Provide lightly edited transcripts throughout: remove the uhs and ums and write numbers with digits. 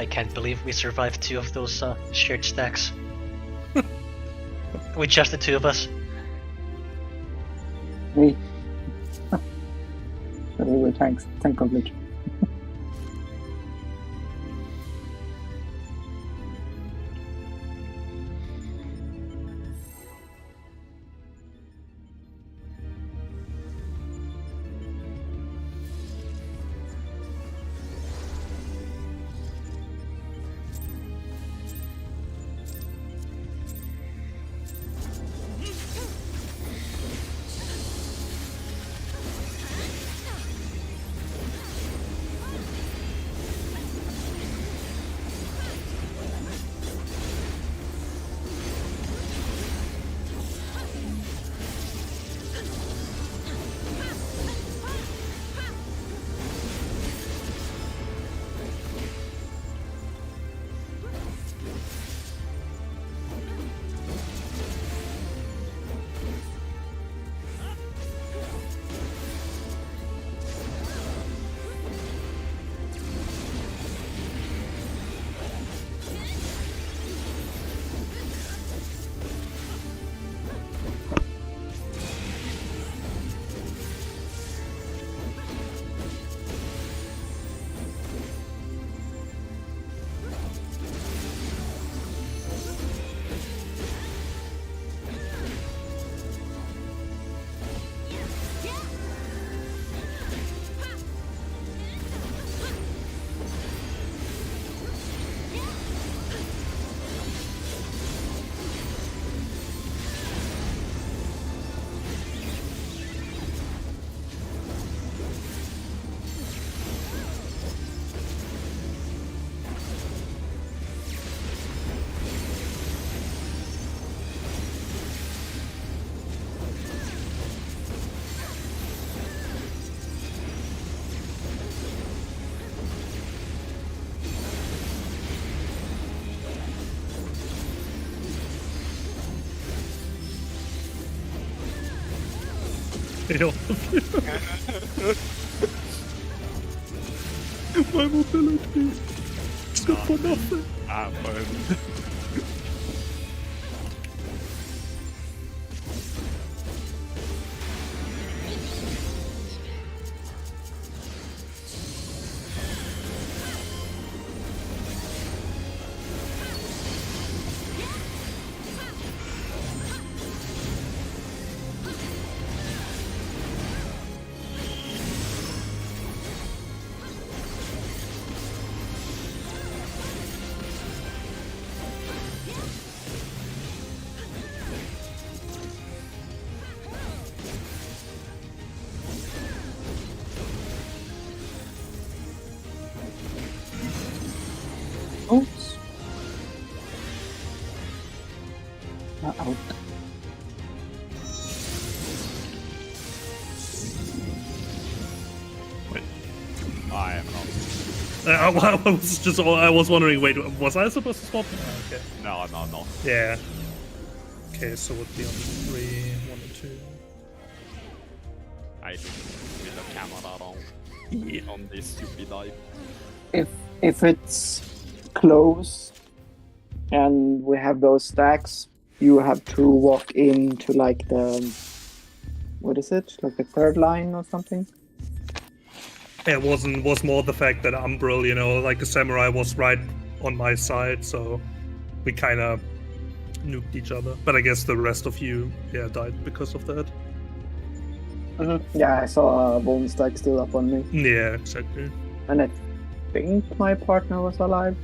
I can't believe we survived 2 of those shared stacks. With just the 2 of us. We were tank complete. My mobility is good for nothing. Fine. Oops. Out. I am not. I was wondering, wait, was I supposed to swap? Oh, okay. No. Yeah. Okay, so would be on 3, 1 and 2. I with the camera on this stupid dive. If it's close and we have those stacks, you have to walk into like the, what is it? Like the third line or something? It was more the fact that Umbral, you know, like the samurai was right on my side, so we kind of nuked each other. But I guess the rest of you, yeah, died because of that. Yeah, I saw a bone stack still up on me. Yeah, exactly. And I think my partner was alive.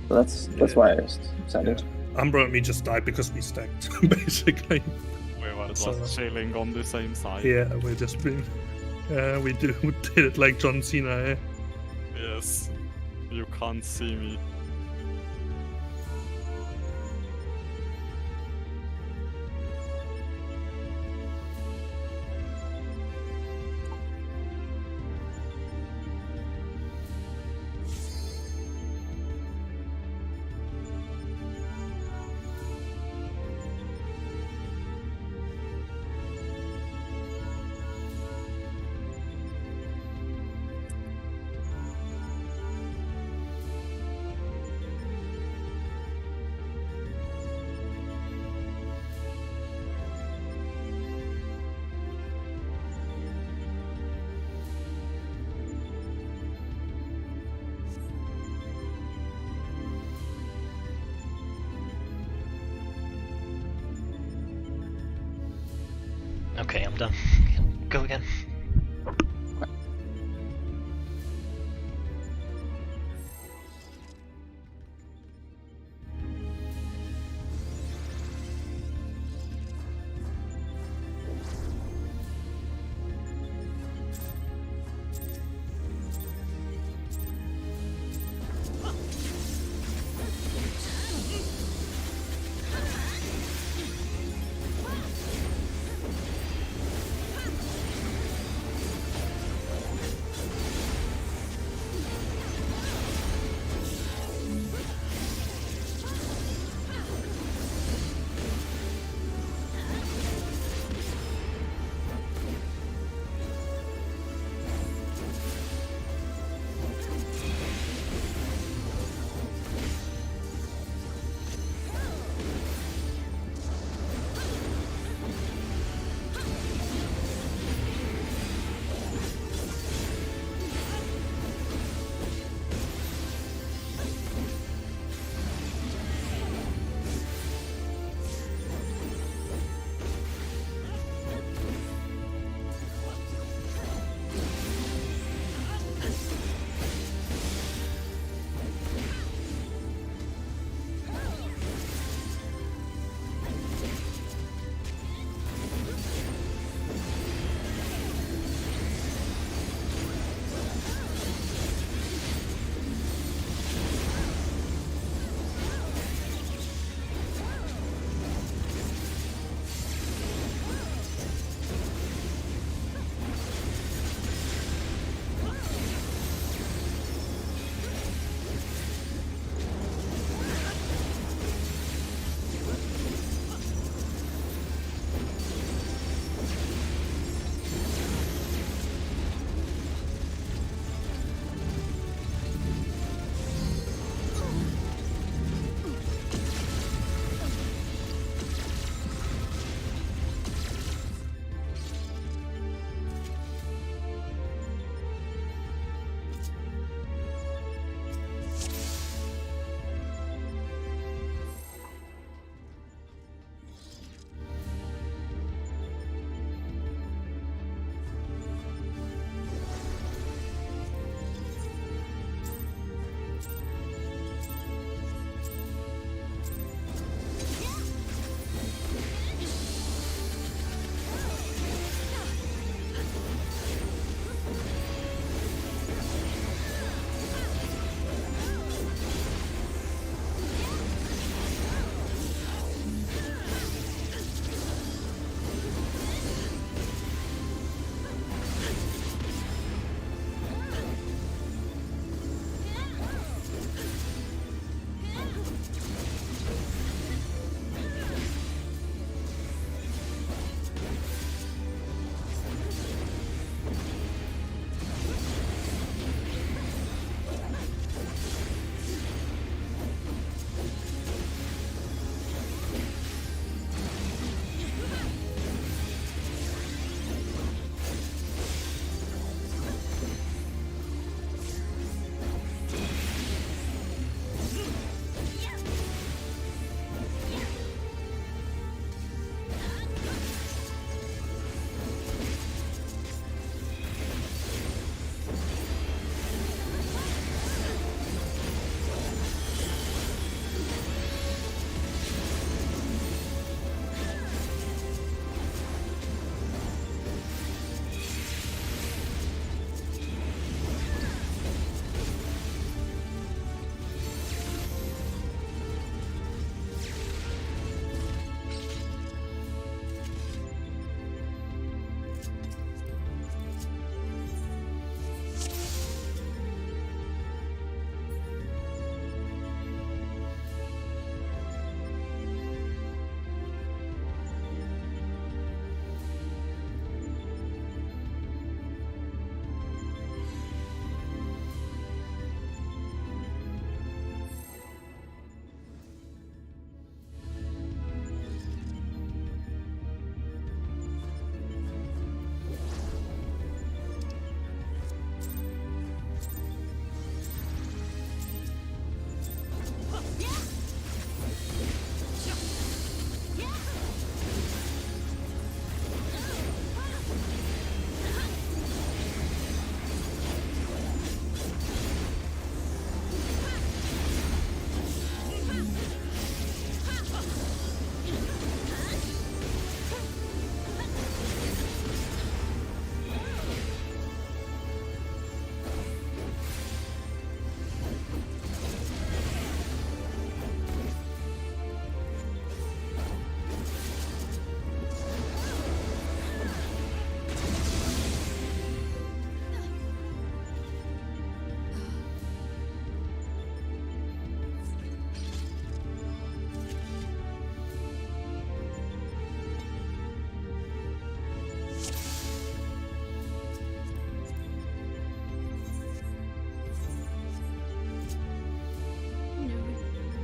So that's why I just said it. Umbral and me just died because we stacked, basically. We were So- just chilling on the same side. Yeah, we just been... we did it like John Cena, eh? Yes. You can't see me. Okay, I'm done. Go again.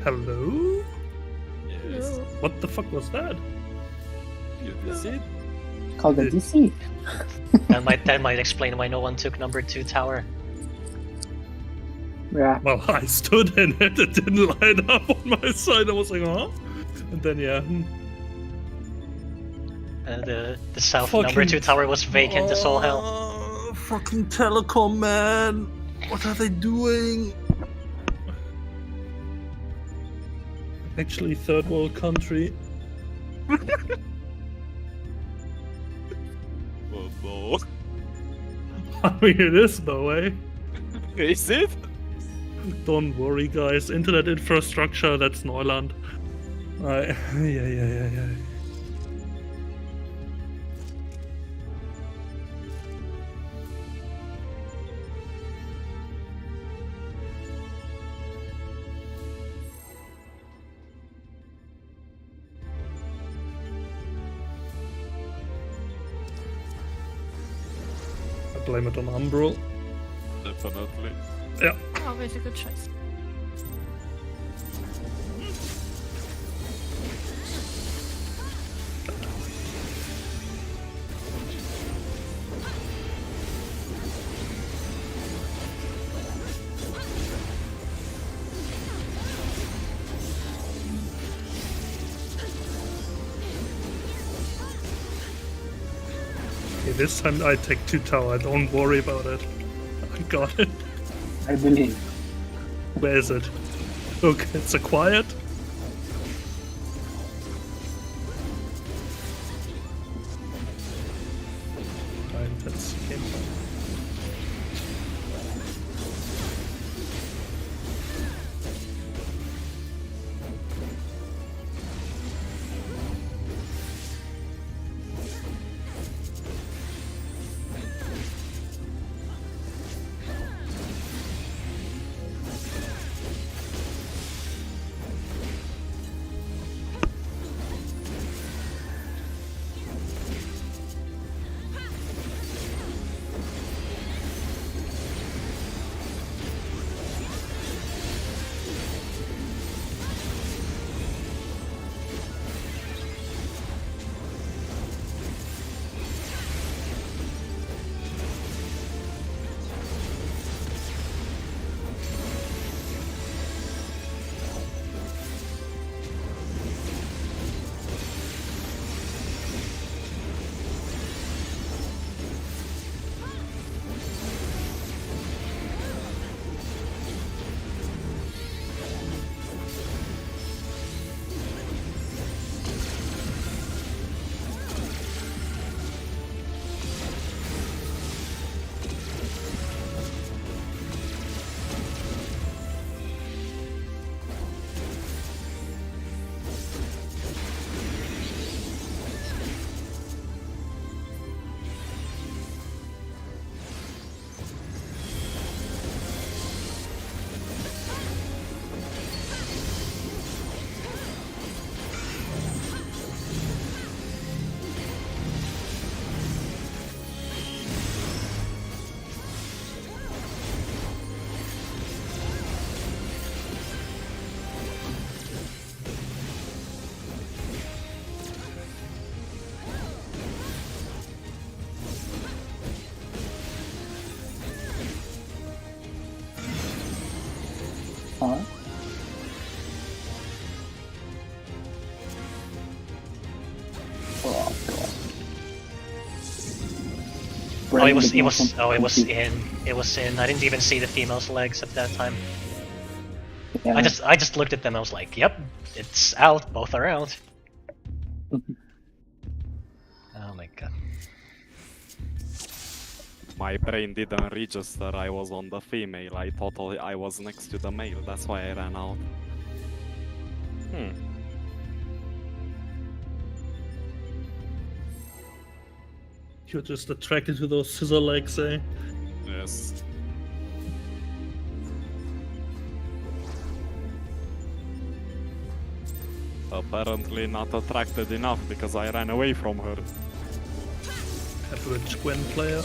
Hello? Yes. What the fuck was that? You visit? Called the DC. That might explain why no one took number 2 tower. Yeah. Well, I stood in it, it didn't line up on my side, I was like, huh? And then, yeah. The south number 2 tower was vacant as all hell. Fucking telecom, man! What are they doing? Actually, third world country. Oh no. I mean, it is though, eh? Is it? Don't worry, guys. Internet infrastructure, that's Neuland. Yeah. I blame it on Umbral. Definitely. Yeah. Always a good choice. Okay, this time I take 2 tower, don't worry about it. I got it. I believe. Where is it? Okay, it's acquired. Fine, that's game time. Huh? Oh, God. Oh, it was Brandon in. I didn't even see the female's legs at that time. Yeah. I just looked at them. I was like, "Yep, it's out. Both are out." Oh my god. My brain didn't register I was on the female. I thought I was next to the male. That's why I ran out. You're just attracted to those scissor legs, eh? Yes. Apparently not attracted enough because I ran away from her. Average Gwen player.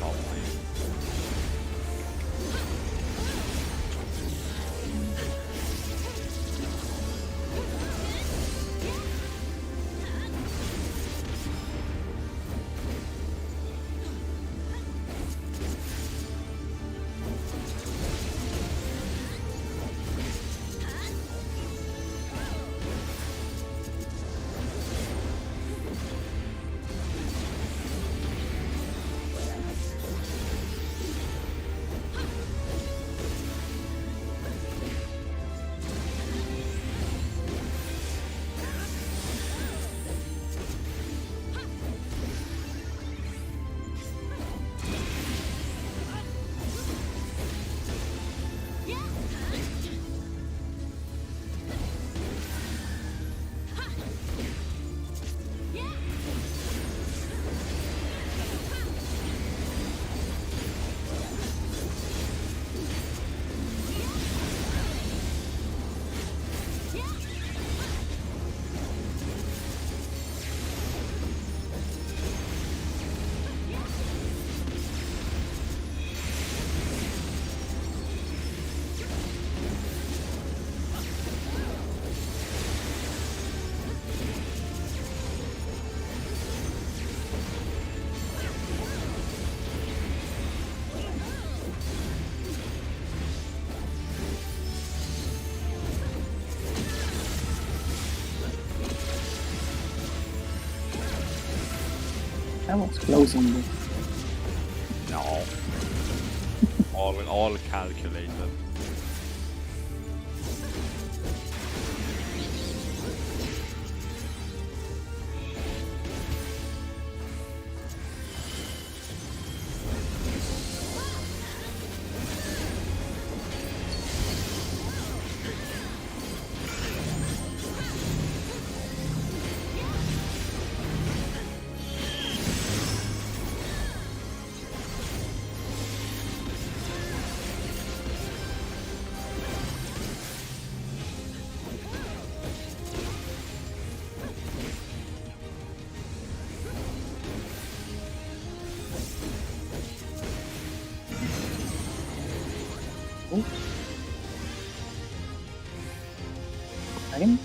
top lane. That was close on me. No. all calculated. Time?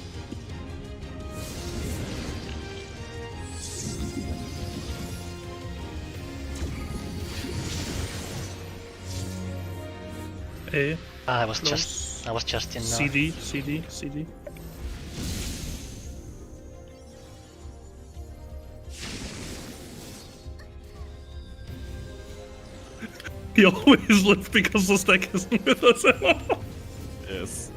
A. I was Close. just in. CD, CD, CD. He always lives because the stack isn't with us. Yes.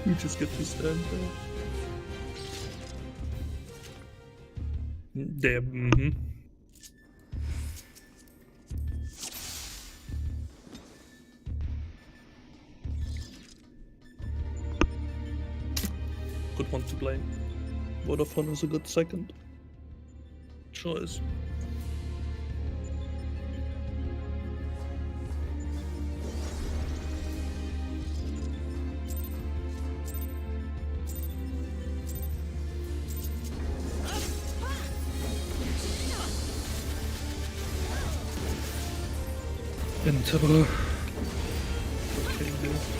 We just get to stand there. Damn. Good one to play. Vodafone is a good second choice. Enterer. Okay, yeah.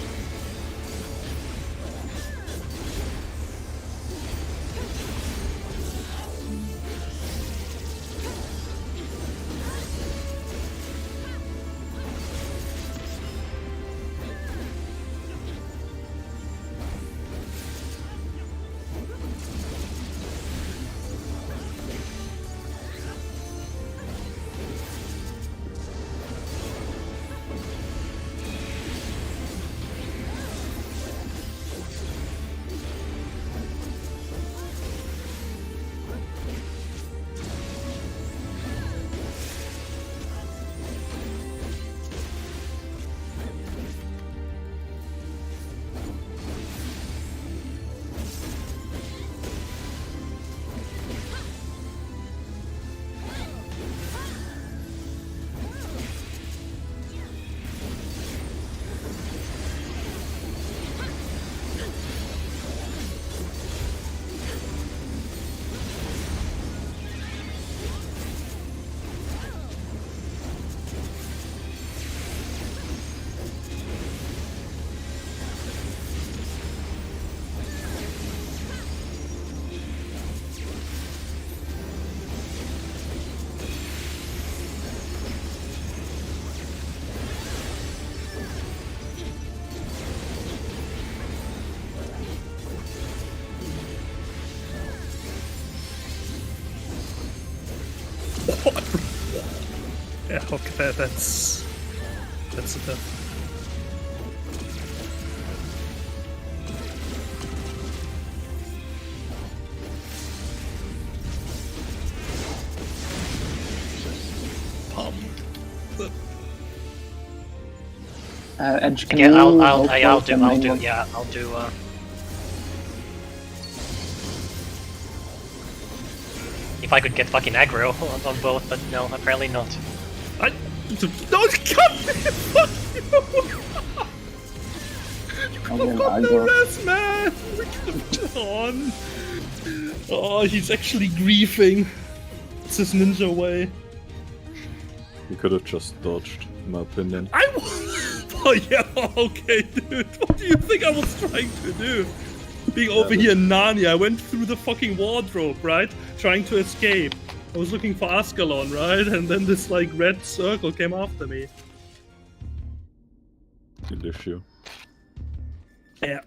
Yeah, okay, that's a death. Edge, can Yeah, you I'll help I'll both do the main one? yeah, I'll do if I could get fucking aggro on both, but no, apparently not. Don't cut me! Fuck you! You could have got the rest, man! We could have gone. Oh, he's actually griefing. It's his ninja way. You could have just dodged, in my opinion. Oh yeah, okay, dude. What do you think I was trying to do? Being over here in Narnia, I went through the fucking wardrobe, right? Trying to escape. I was looking for Ascalon, right? And then this, like, red circle came after me. Good issue. Yeah.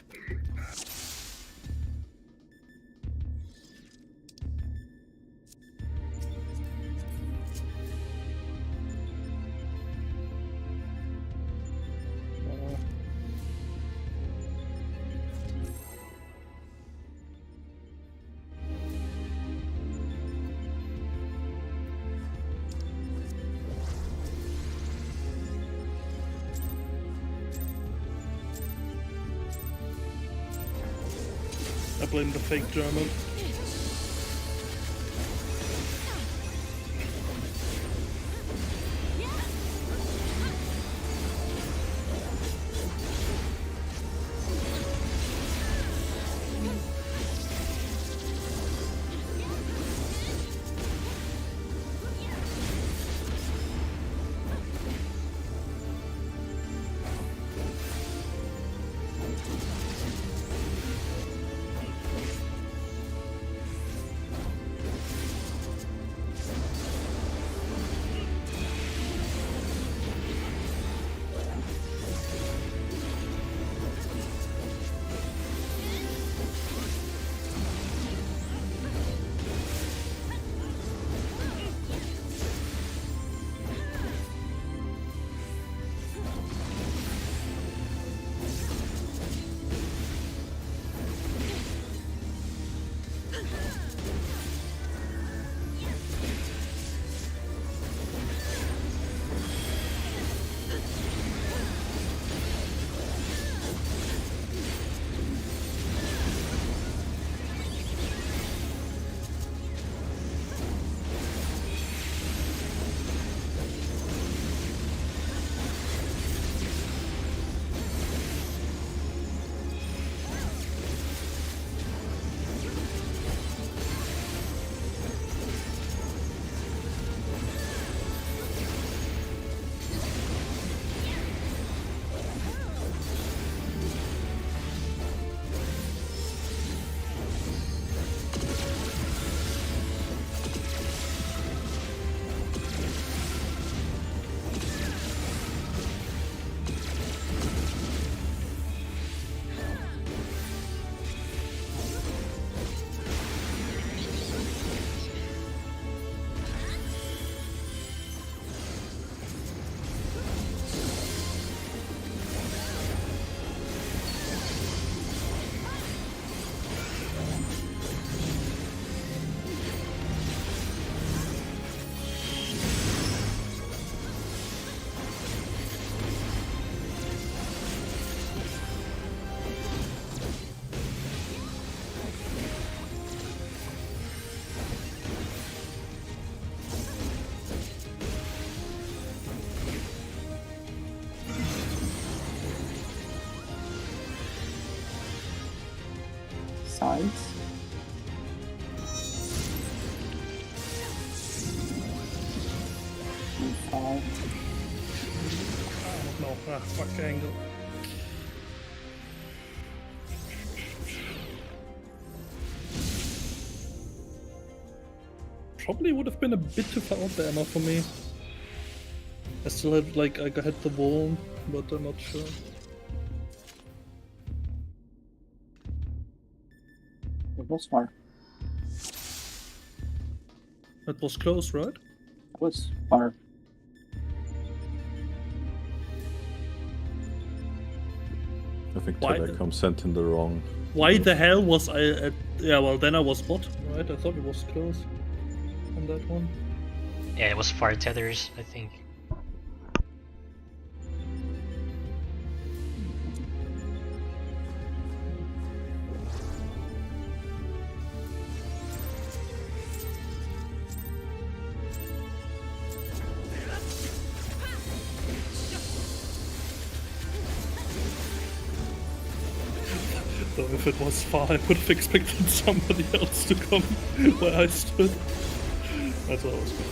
I blame the fake German. Sides. E5. No, fuck angle. Probably would have been a bit too far out there, Emma, for me. I still had, like, I had the wall, but I'm not sure. It was far. That was close, right? It was far. think Why- Telecom sent in the wrong. Why the hell was I at... Yeah, well, then I was bot, right? I thought it was close on that one. Yeah, it was far tethers, I think. So if it was far, I would have expected somebody else to come where I stood. That's what I was thinking.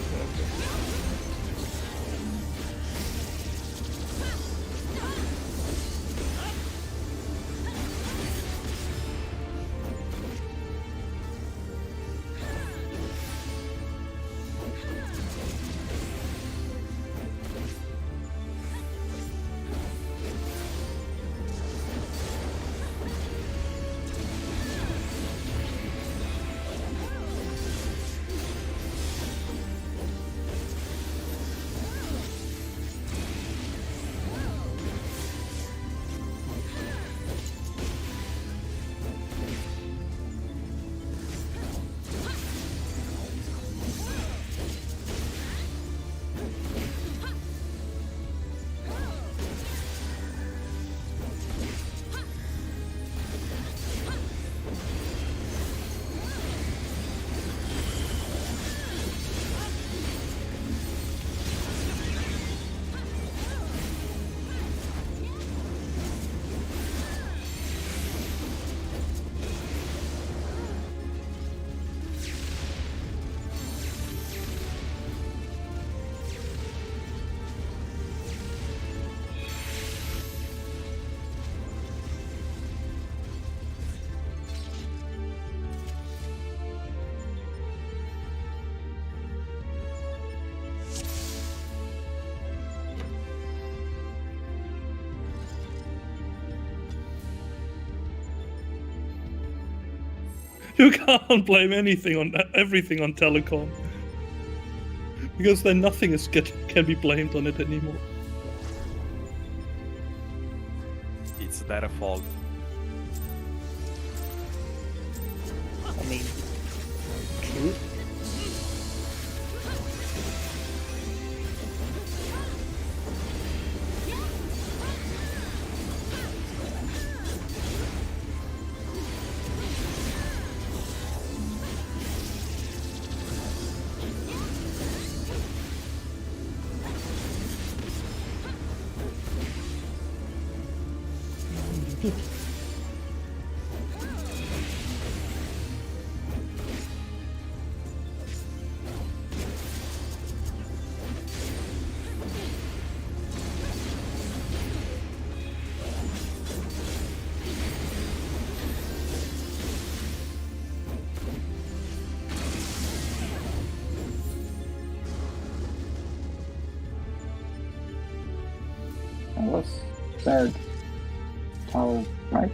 You can't blame anything on everything on telecom, because then nothing can be blamed on it anymore. It's their fault. I mean, true. That was third tower, right?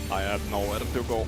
I had nowhere to go.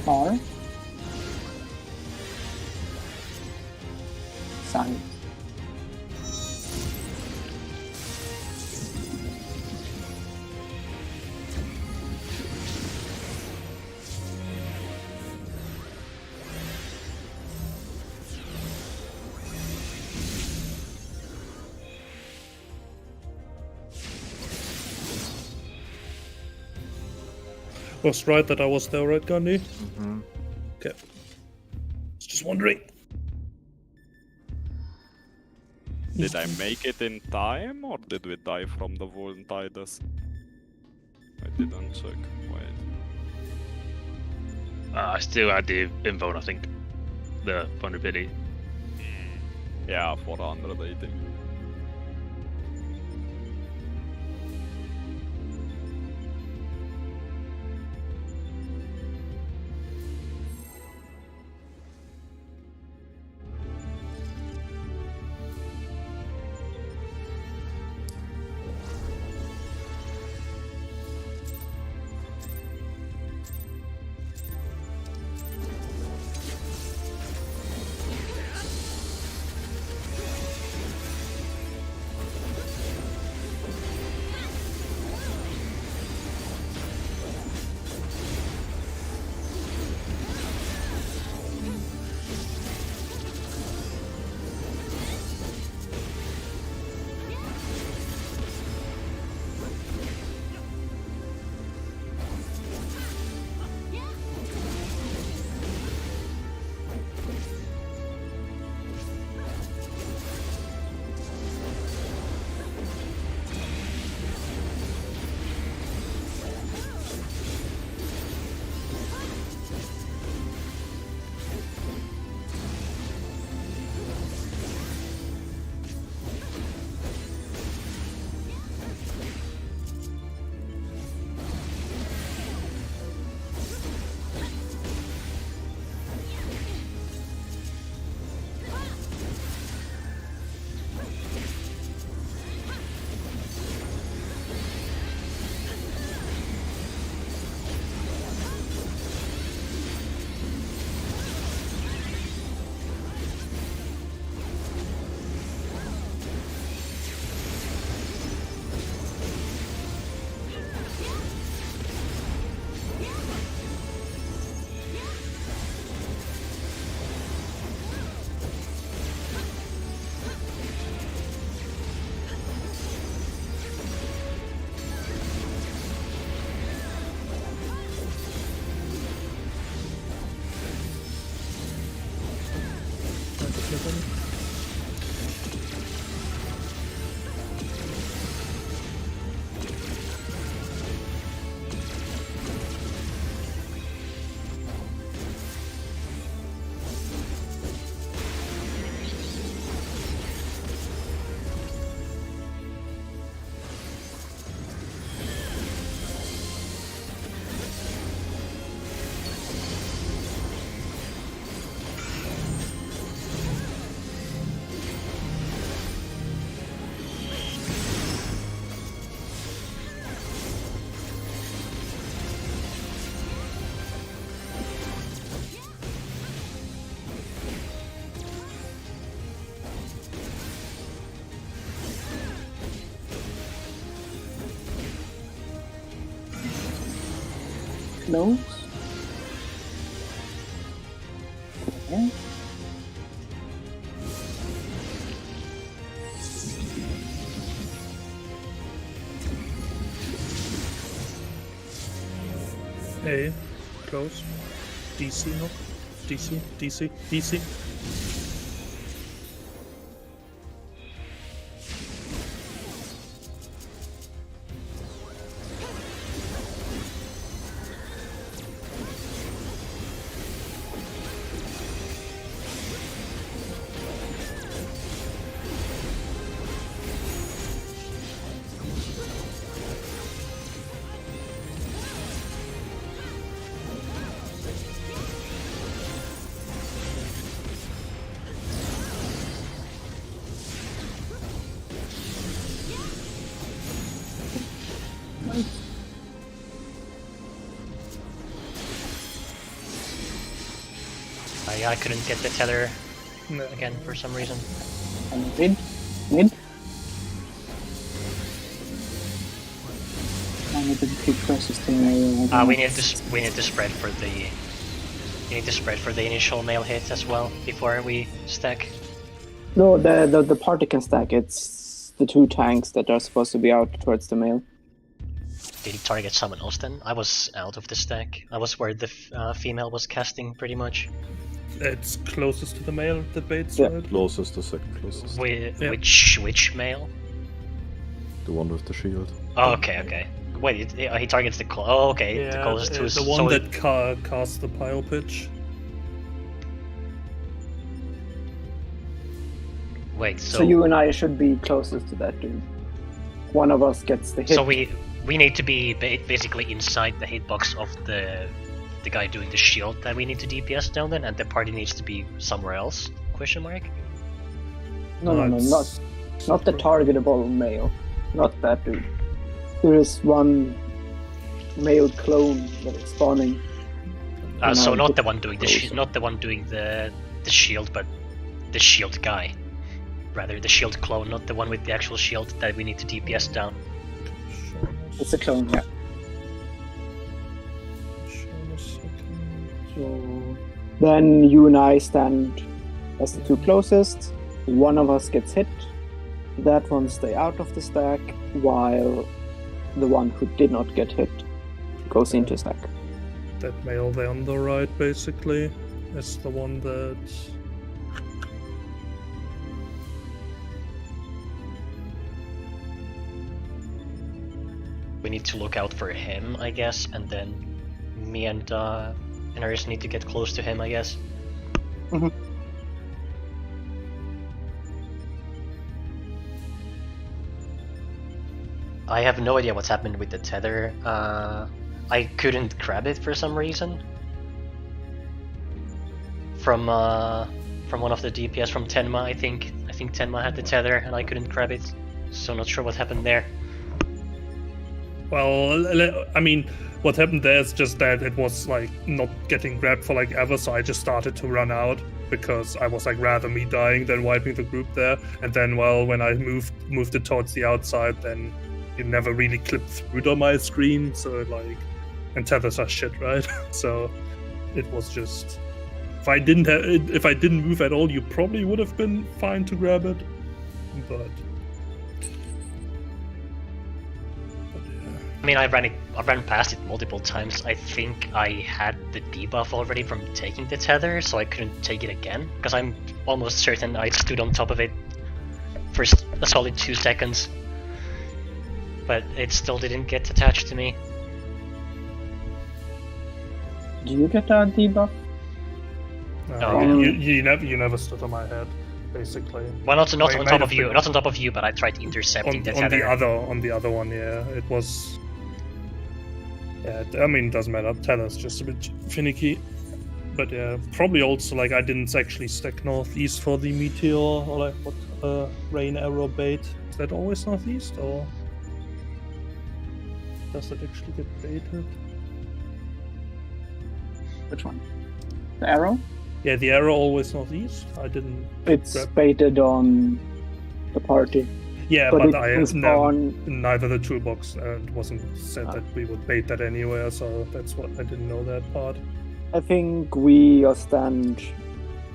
far. Side. Was right that I was there, right, Gandhi? Mm-hmm. Okay. Was just wondering. Did I make it in time, or did we die from the Voluntides? I didn't check. Wait. I still had the info, I think. The vulnerability. Yeah, 480. Close. Okay. A. Close. DC noch. DC, DC, DC. I couldn't get the tether No. again for some reason. And mid. I need to keep closest to me. We need to spread for the. We need to spread for the initial male hit as well before we stack. No, the party can stack. It's the 2 tanks that are supposed to be out towards the male. Did he target someone else then? I was out of the stack. I was where the female was casting pretty much. It's closest to the male, the bait Yeah. side. Closest, the second closest. Yeah. Which male? The one with the shield. Oh, okay. Wait, he targets the oh, okay. Yeah, the closest to the one that casts the pile pitch. Wait, So you and I should be closest to that dude. One of us gets the hit. So we need to be basically inside the hitbox of the guy doing the shield that we need to DPS down then, and the party needs to be somewhere else? Question mark. No, it's- not the targetable male. Not that dude. There is one male clone that is spawning. So No, not the one doing the closer. not the one doing the shield, but the shield guy. Rather, the shield clone, not the one with the actual shield that we need to DPS down. It's a clone, yeah. So then you and I stand as the 2 closest. One of us gets hit. That one stay out of the stack, while the one who did not get hit goes into stack. That male there on the right, basically, is the one that. We need to look out for him, I guess, and then me and Eris need to get close to him, I guess. Mhm. I have no idea what's happened with the tether. I couldn't grab it for some reason. From one of the DPS from Tenma, I think Tenma had the tether and I couldn't grab it. So not sure what happened there. Well, I mean, what happened there is just that it was like not getting grabbed for like ever, so I just started to run out because I was like rather me dying than wiping the group there. And then, well, when I moved it towards the outside, then it never really clipped through on my screen. So it, like, and tethers are shit, right? So it was just if I didn't move at all, you probably would have been fine to grab it, but. I mean, I ran past it multiple times. I think I had the debuff already from taking the tether, so I couldn't take it again. Because I'm almost certain I stood on top of it for a solid 2 seconds. But it still didn't get attached to me. Do you get a debuff? You never stood on my head, basically. Well, not Well, on you top might of have you, been- not on top of you, but I tried intercepting the tether. On the other one, yeah, it was. Yeah, I mean, it doesn't matter. Tether's just a bit finicky, but yeah, probably also like I didn't actually stack northeast for the meteor or like what rain arrow bait. Is that always northeast or does it actually get baited? Which one? The arrow? Yeah, the arrow always northeast. I didn't. It's grab- baited on the party. Yeah, but but it I can spawn. neither the toolbox it wasn't said Ah. that we would bait that anywhere, so that's what I didn't know that part. I think we stand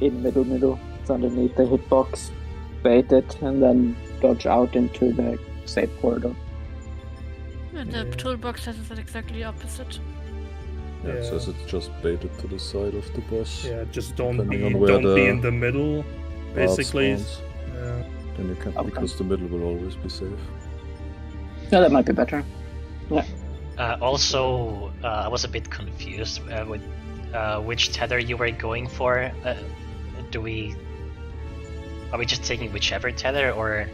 in middle. It's underneath the hitbox, bait it, and then dodge out into the safe corridor. And the Yeah. toolbox says it's exactly opposite. Yeah, it says it's just baited to the side of the boss. Yeah, just don't Depending be on where don't be the in the middle, Guard basically. spawns. Yeah. Then you can, Okay. because the middle will always be safe. Yeah, that might be better. Also, I was a bit confused with which tether you were going for. Are we just taking whichever tether, or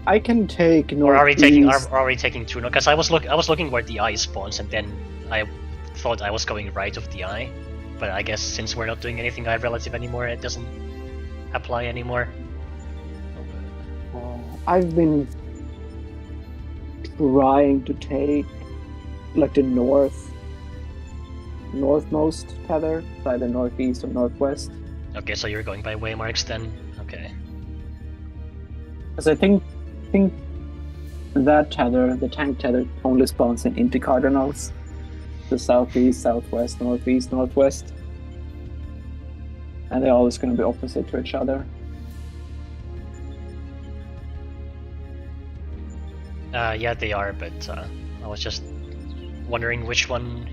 I can take or are we taking northeast. are we taking two? Because I was looking where the eye spawns, and then I thought I was going right of the eye. But I guess since we're not doing anything eye relative anymore, it doesn't apply anymore. I've been trying to take like the north northmost tether, either northeast or northwest. Okay, so you're going by waymarks then? Okay. Because I think that tether, the tank tether, only spawns in intercardinals. The southeast, southwest, northeast, northwest. And they're always going to be opposite to each other. Yeah, they are, but I was just wondering which one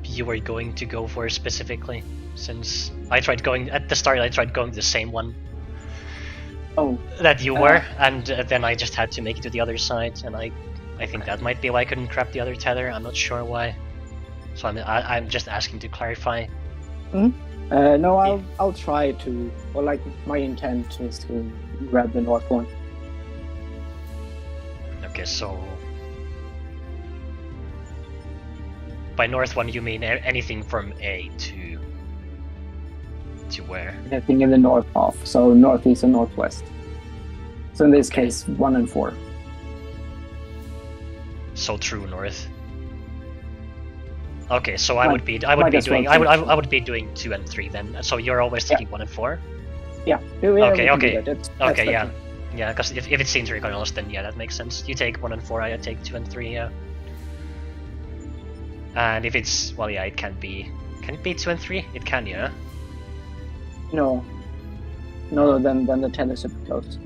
you were going to go for specifically, since I tried going at the start. I tried going the same one Oh, that you were, and then I just had to make it to the other side, and I think that might be why I couldn't grab the other tether. I'm not sure why, so I'm just asking to clarify. no, I'll try to, or like my intent is to grab the north one. Okay, so by north one you mean anything from A to where? Anything in the north half, so northeast and northwest. So in this case, 1 and 4. So true north. Okay, so I Might- would be might as well doing take I would be doing 2 and 3 then. So you're always taking 1 and 4. Yeah. Okay, we can do okay. that. That's Okay, yeah, better. yeah. Because if it's intercardinals, then yeah, that makes sense. You take 1 and 4, I take 2 and 3. Yeah. And if it's it can be. Can it be 2 and 3? It can, yeah. No, then the tether super close.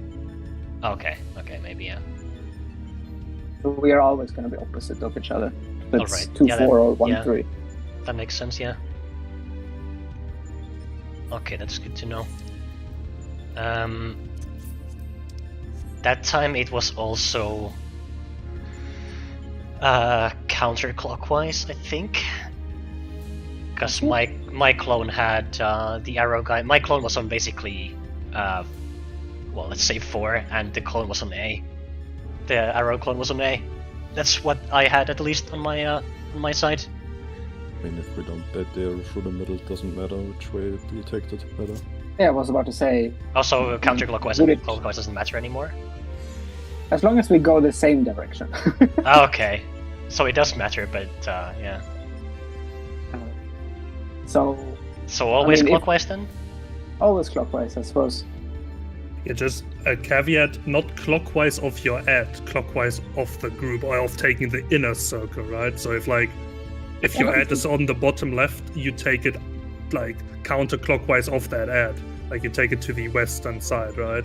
Okay, maybe yeah. So we are always going to be opposite of each other. It's Alright, 2, yeah, 4 or 1, yeah. 3. That makes sense, yeah. Okay, that's good to know. That time it was also counterclockwise, I think. Because my clone had the arrow guy. My clone was on basically, let's say 4, and the clone was on A. The arrow clone was on A. That's what I had, at least on my side. I mean, if we don't bet there through the middle, it doesn't matter which way you take the tether. Yeah, I was about to say, Also, counterclockwise Would and it- clockwise doesn't matter anymore. as long as we go the same direction. Okay, so it does matter, but yeah. So, So always mean, if- clockwise then? always clockwise, I suppose. Yeah, just a caveat, not clockwise of your ad, clockwise of the group, or of taking the inner circle, right? So if your ad is on the bottom left, you take it like counterclockwise of that ad. Like you take it to the western side, right?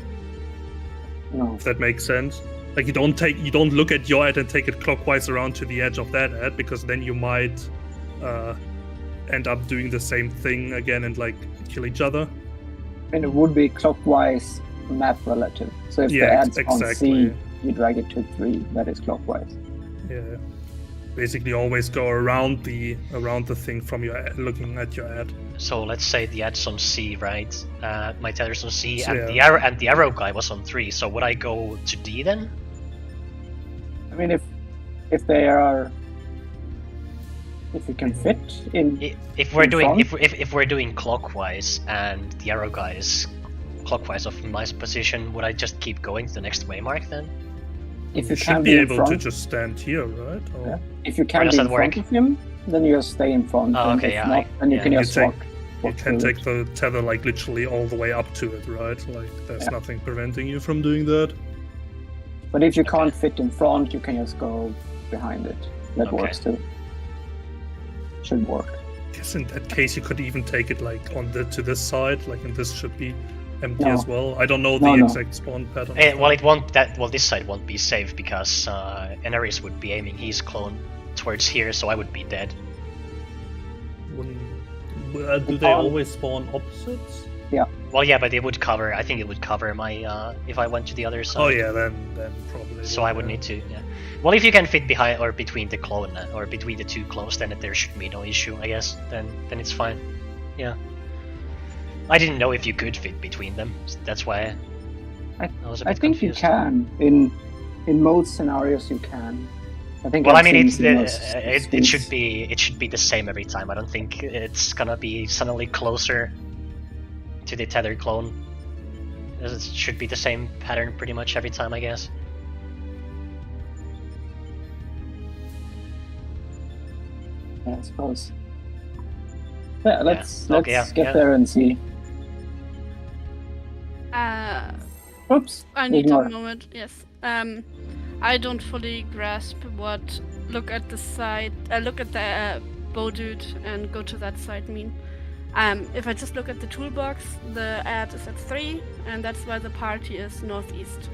No. If that makes sense. Like you don't look at your ad and take it clockwise around to the edge of that ad, because then you might end up doing the same thing again and like kill each other. And it would be clockwise map relative. So if the Yeah, ad's on C, exactly. you drag it to 3. That is clockwise. Yeah. Basically always go around the thing from your ad, looking at your ad. So let's say the ad's on C, right? My tether's on C, So, and yeah. the arrow guy was on 3. So would I go to D then? I mean, if they are, if you can fit in, If we're In doing front? if we're doing clockwise and the arrow guy is clockwise of my position, would I just keep going to the next waymark then? if You you should can be be in able front, to just stand here, right? Or Yeah. if you can does be in that front work? of him, then you just stay in front. Oh, and okay, if yeah, not, then you yeah. can You just take- walk. you walk can through take it. the tether like literally all the way up to it, right? Like there's Yeah. nothing preventing you from doing that. But if you can't fit in front, you can just go behind it. That Okay. works too. Should work. I guess in that case you could even take it like to this side, like, and this should be empty No. as well. I don't know the No. exact spawn pattern. This side won't be safe because Enaris would be aiming his clone towards here, so I would be dead. Do they always spawn opposites? Well, yeah, but it would cover. I think it would cover my if I went to the other side. Oh yeah, then probably. So I would need to. Yeah. Well, if you can fit behind or between the clone or between the 2 clones, then there should be no issue, I guess. Then it's fine. Yeah. I didn't know if you could fit between them. That's why I was a bit I think confused. you can. In most scenarios, you can. I think. Well, I I've mean, seen it most it should schemes. be the same every time. I don't think it's gonna be suddenly closer to the tethered clone. It should be the same pattern pretty much every time, I guess. Yeah, I suppose. Yeah, let's Okay, get there and see. Oops. I need Ignore. a moment. Yes. I don't fully grasp what look at the side. Look at the bow dude and go to that side mean. If I just look at the toolbox, the ad is at 3, and that's why the party is northeast.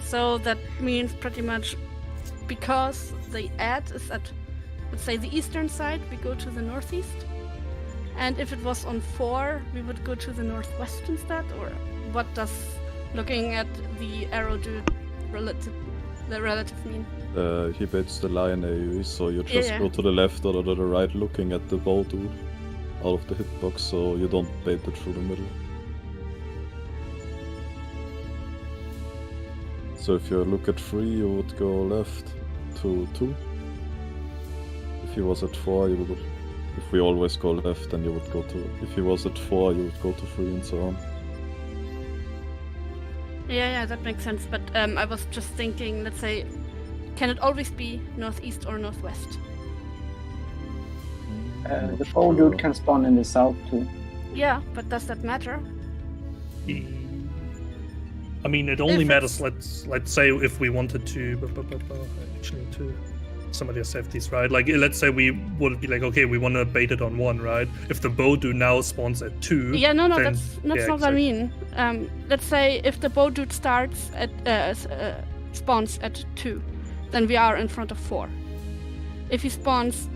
So that means pretty much because the ad is at, let's say, the eastern side, we go to the northeast. And if it was on 4, we would go to the northwest instead? Or what does looking at the arrow dude the relative mean? He baits the lion AoE, so you just Yeah. go to the left or to the right looking at the bow dude out of the hitbox, so you don't bait it through the middle. So if you look at 3, you would go left to 2. If he was at 4, you would... If we always go left, then you would go to... If he was at 4, you would go to 3 and so on. Yeah, that makes sense. But I was just thinking, let's say, can it always be northeast or northwest? The bow dude can spawn in the south too. Yeah, but does that matter? I mean, it only If matters. Let's say if we wanted to, actually to somebody has safeties, right? Like let's say we would be like, okay, we want to bait it on 1, right? If the bow dude now spawns at 2, Yeah, no, then, that's not yeah, what I exactly. mean. Let's say if the bow dude starts at spawns at 2, then we are in front of 4. If he spawns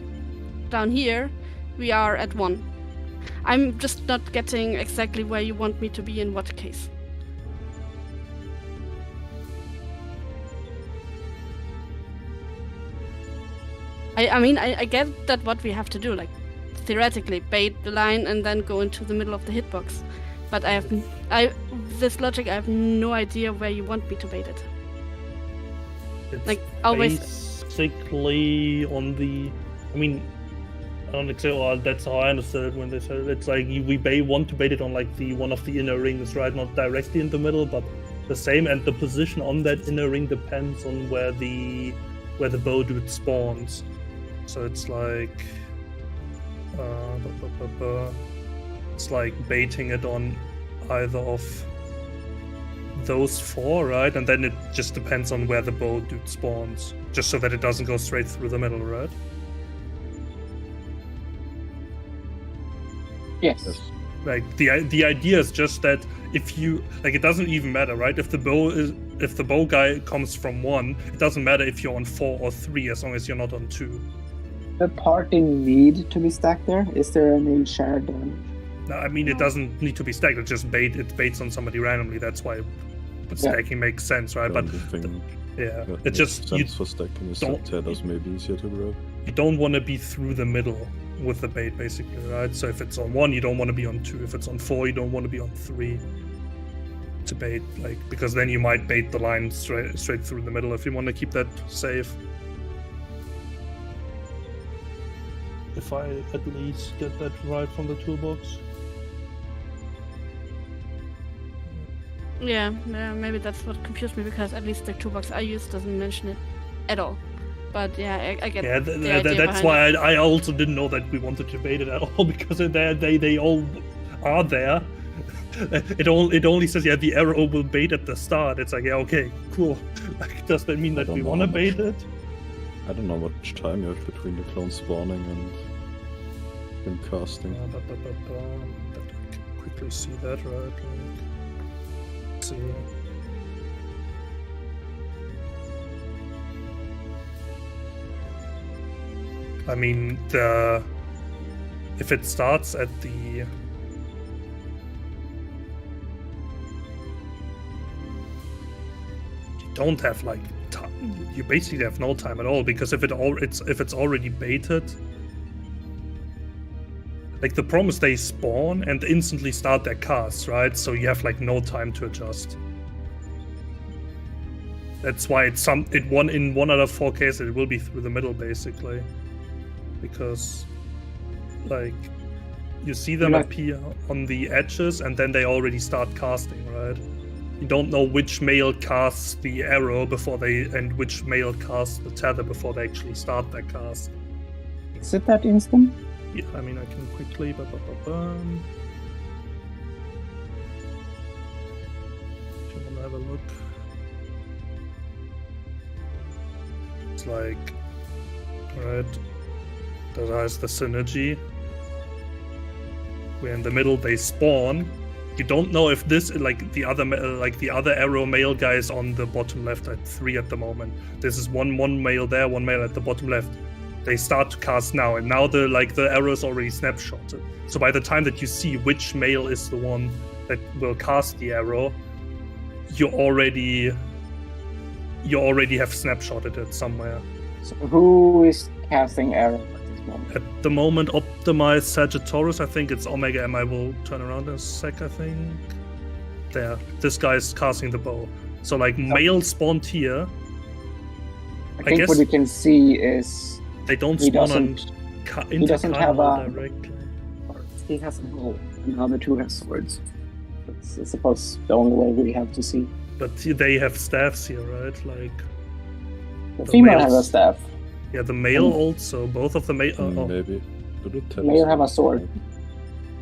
down here, we are at 1. I'm just not getting exactly where you want me to be in what case. I mean, I get that what we have to do, like, theoretically, bait the line and then go into the middle of the hitbox. But this logic, I have no idea where you want me to bait it. It's Like, always... basically on the... I mean, I don't think so. Well, that's how I understood it when they said it. It's like we want to bait it on like the one of the inner rings, right? Not directly in the middle, but the same. And the position on that inner ring depends on where the bow dude spawns. So it's like it's like baiting it on either of those 4, right? And then it just depends on where the bow dude spawns, just so that it doesn't go straight through the middle, right? Yes. Like the idea is just that if you like, it doesn't even matter, right? If the bow guy comes from 1, it doesn't matter if you're on 4 or 3 as long as you're not on 2. The party need to be stacked there? Is there any shared? No, I mean, it doesn't need to be stacked. It just baits on somebody randomly. That's why stacking makes sense, right? But yeah, it just sense for stacking is that tethers may be easier to grab. You don't want to be through the middle with the bait, basically, right? So if it's on 1, you don't want to be on 2. If it's on 4, you don't want to be on 3 to bait, like, because then you might bait the line straight through the middle if you want to keep that safe. If I at least get that right from the toolbox. Yeah, maybe that's what confused me, because at least the toolbox I use doesn't mention it at all. But yeah, I get the idea that's behind why it. I also didn't know that we wanted to bait it at all, because they all are there. It only says, yeah, the arrow will bait at the start. It's like, yeah, okay, cool. Like, does that mean that we want to bait it? I don't know how much time you have between the clone spawning and him casting. But I can quickly see that, right? Like, let's see. I mean, if it starts at the... You don't have, like, time. You basically have no time at all, because if it's already baited... Like, the problem is they spawn and instantly start their casts, right? So you have, like, no time to adjust. That's why in one out of 4 cases it will be through the middle, basically. Because, like, you see them appear on the edges and then they already start casting, right? You don't know which male casts the arrow and which male casts the tether before they actually start their cast. Is it that instant? Yeah, I mean, I can quickly. If you wanna have a look, it's like, right, that has the synergy. Where in the middle they spawn. You don't know if this, like the other arrow male guy is on the bottom left at 3 at the moment. This is one male there, one male at the bottom left. They start to cast now, and now the arrow is already snapshotted. So by the time that you see which male is the one that will cast the arrow, you already have snapshotted it somewhere. So who is casting arrow at this moment? At the moment, optimized Sagittarius. I think it's Omega M. I will turn around in a sec, I think. There. This guy is casting the bow. So, like, male spawned here. I think guess what you can see is they don't he spawn on he doesn't have a... directly. He has a bow, and the other two have swords. That's, I suppose, the only way we have to see. But they have staffs here, right? Like... The female has a staff. Yeah, the male also. Both of the male... Maybe. Male have a sword.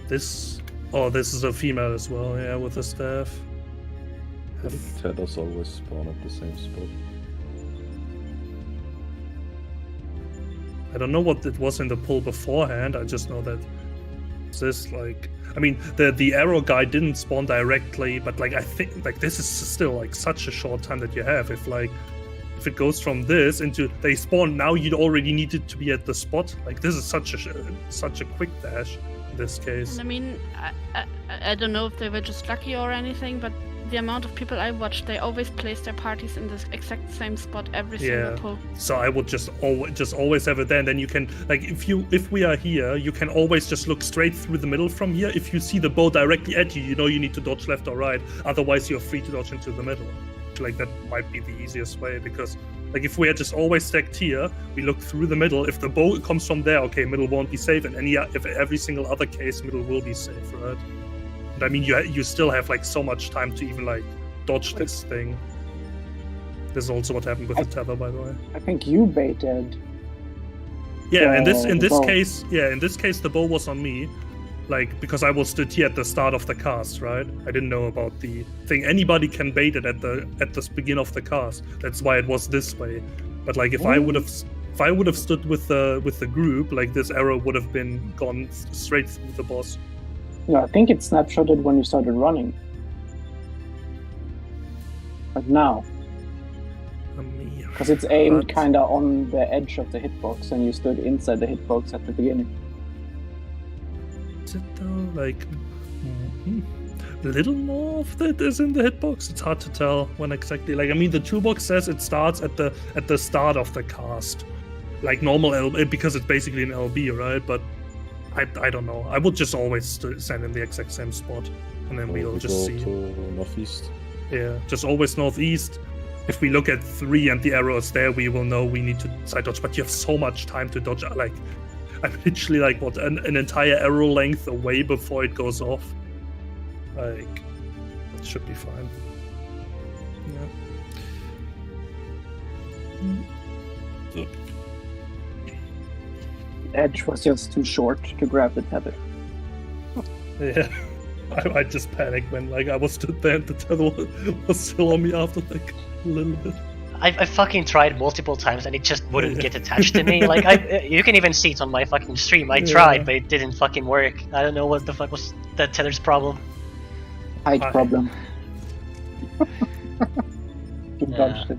This... Oh, this is a female as well, yeah, with a staff. Tethers always spawn at the same spot. I don't know what it was in the pull beforehand, I just know that this, like... I mean, the arrow guy didn't spawn directly, but, like, I think, like, this is still, like, such a short time that you have. If it goes from this into they spawn now, you'd already needed to be at the spot. Like, this is such a quick dash in this case. And I mean, I don't know if they were just lucky or anything, but the amount of people I watched, they always place their parties in the exact same spot every single pull. So I would just always have it there, and then you can, like, if we are here, you can always just look straight through the middle from here. If you see the bow directly at you, you know you need to dodge left or right. Otherwise, you're free to dodge into the middle. Like, that might be the easiest way, because, like, if we are just always stacked here, we look through the middle. If the bow comes from there, okay, middle won't be safe, and if every single other case, middle will be safe, right? And I mean, you still have, like, so much time to even, like, dodge this thing. This is also what happened with the tether, by the way. I think you baited. Yeah, in this case, the bow was on me. Like, because I was stood here at the start of the cast, right? I didn't know about the thing. Anybody can bait it at the beginning of the cast. That's why it was this way. But, like, if I would have stood with the group, like, this arrow would have been gone straight through the boss. No, I think it snapshotted when you started running. But now. Because it's aimed kind of on the edge of the hitbox, and you stood inside the hitbox at the beginning. Is it though? Like, a little more of that is in the hitbox. It's hard to tell when exactly. Like, I mean, the toolbox says it starts at the start of the cast, like normal LB, because it's basically an LB, right? But I don't know. I would just always stand in the exact same spot, and then we'll just see. To northeast. Yeah, just always northeast. If we look at 3 and the arrow is there, we will know we need to side dodge. But you have so much time to dodge. Like, I'm literally like, what, an entire arrow length away before it goes off. Like, it should be fine. Yeah. The edge was just too short to grab the tether. Yeah. I just panicked when, like, I was stood there and the tether was still on me after, like, a little bit. I fucking tried multiple times and it just wouldn't get attached to me. Like, you can even see it on my fucking stream. I tried, but it didn't fucking work. I don't know what the fuck was the tether's problem. Height problem. You dodged it.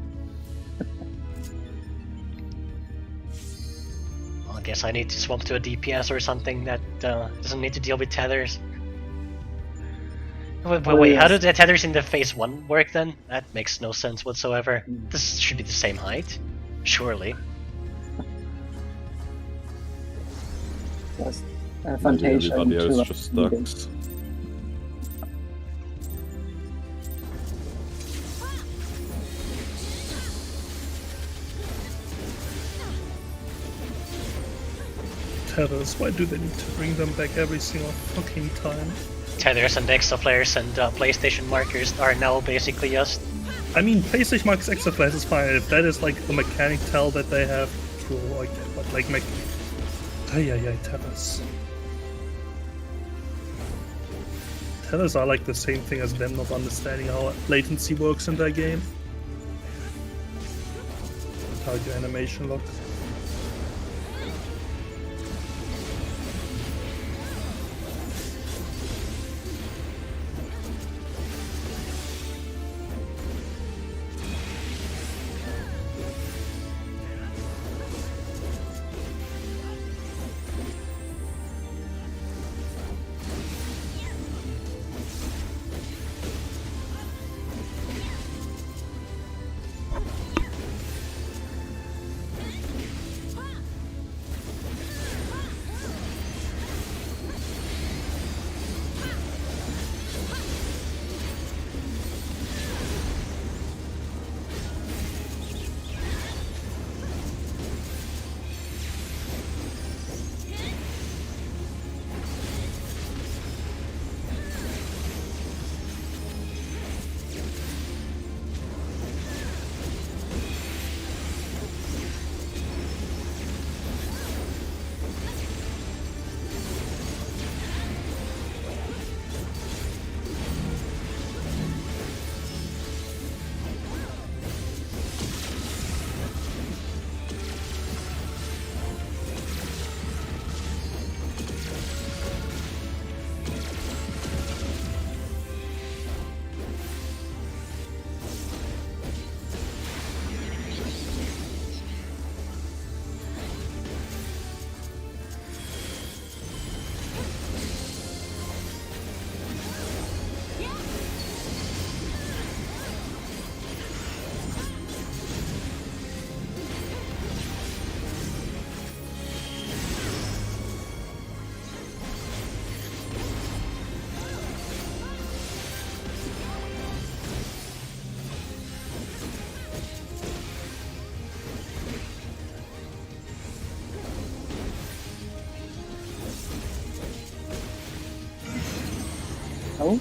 Well, I guess I need to swap to a DPS or something that doesn't need to deal with tethers. Wait, how do the tethers in the phase 1 work then? That makes no sense whatsoever. This should be the same height. Surely. Yes. Everybody else just ducks. Tethers, why do they need to bring them back every single fucking time? Tethers and extra flares and PlayStation markers are now basically just... I mean, PlayStation markers, extra flares is fine. If that is like the mechanic tell that they have, cool, like that. But like, Ay, tethers. Tethers are like the same thing as them not understanding how latency works in their game. Target animation lock. No?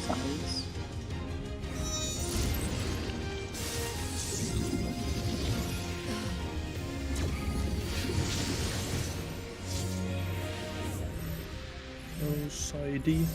Sounds. No side ID.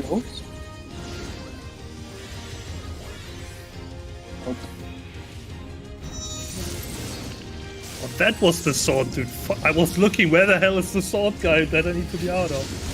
close? Okay. Oh, that was the sword, dude. I was looking, where the hell is the sword guy that I need to be out of?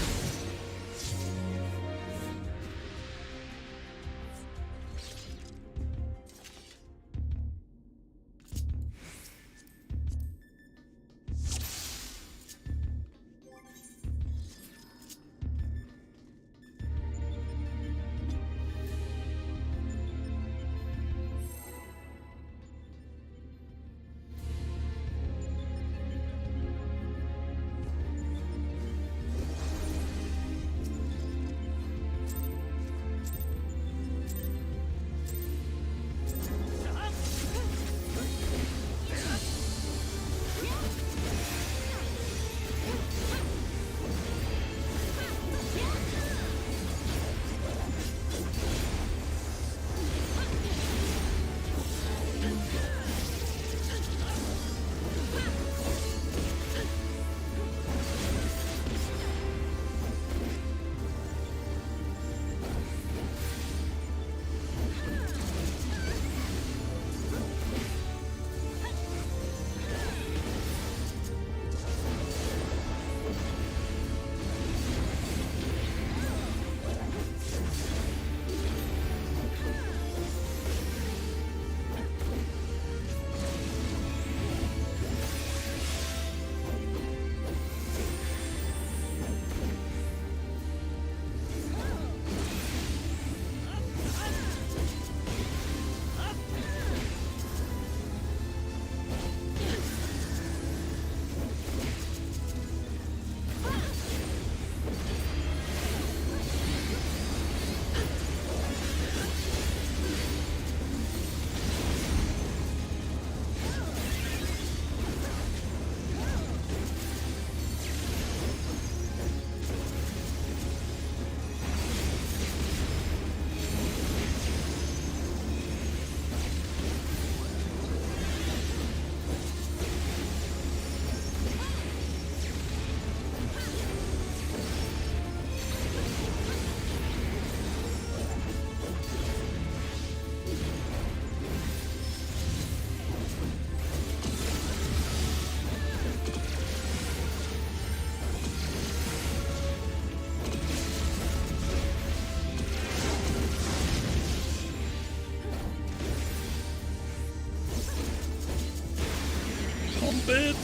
Bit.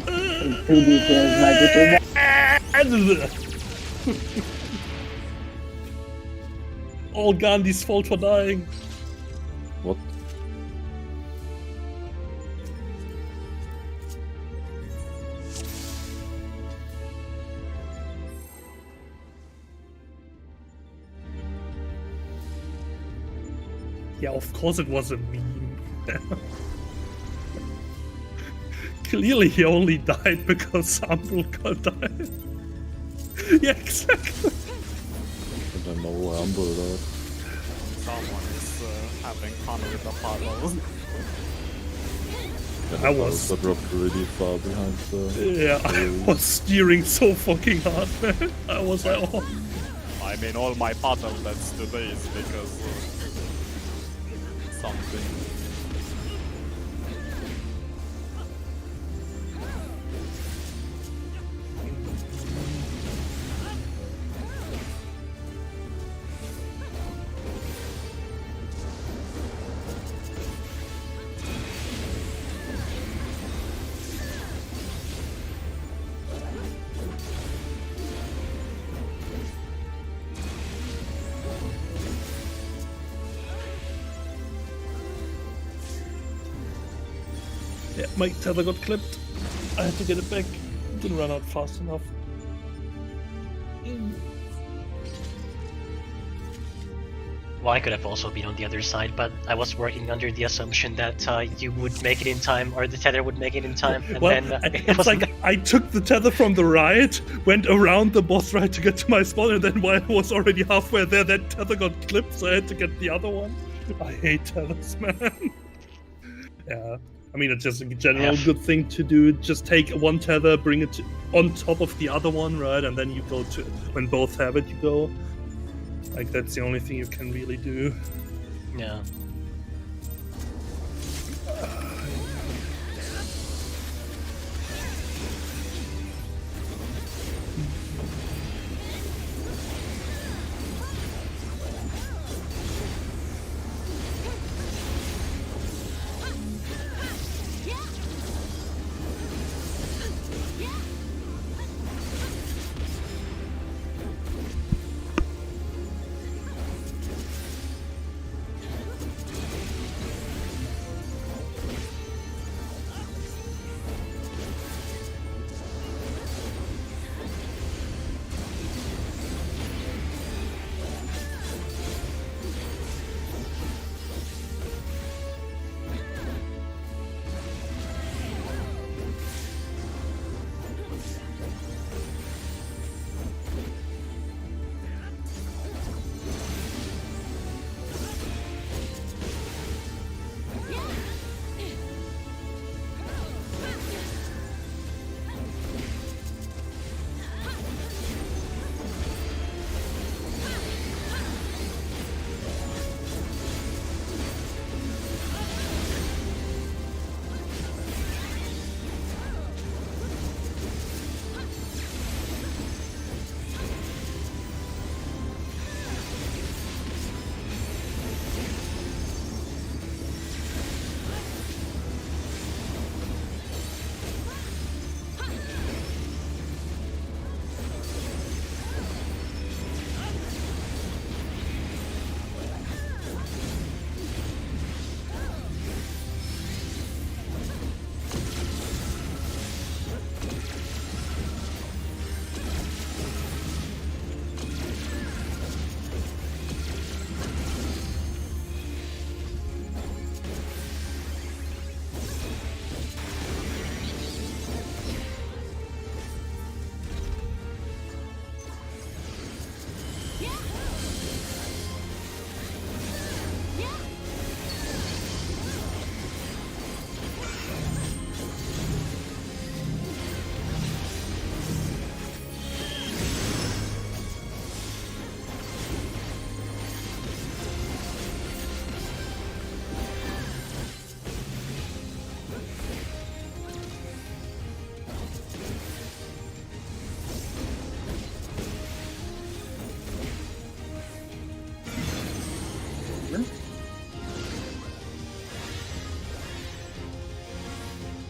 Too detailed, my good. All Gandhi's fault for dying. What? Yeah, of course it was a meme. Clearly he only died because Umbral died. Yeah, exactly. I don't know where Umbral died. Someone is having fun with the puddles. Yeah, I was- I dropped really far behind the... Yeah, I was steering so fucking hard, man. I was like, oh. I mean, all my puddle that's today is because something. Yeah, my tether got clipped. I had to get it back. Didn't run out fast enough. Well, I could have also been on the other side, but I was working under the assumption that you would make it in time, or the tether would make it in time, and Well, then it it's wasn't. like I took the tether from the right, went around the boss right to get to my spot, and then while I was already halfway there, that tether got clipped, so I had to get the other one. I hate tethers, man. Yeah, I mean, it's just a general F. good thing to do. Just take one tether, bring it on top of the other one, right? And then you go to, when both have it, you go. Like, that's the only thing you can really do. Yeah.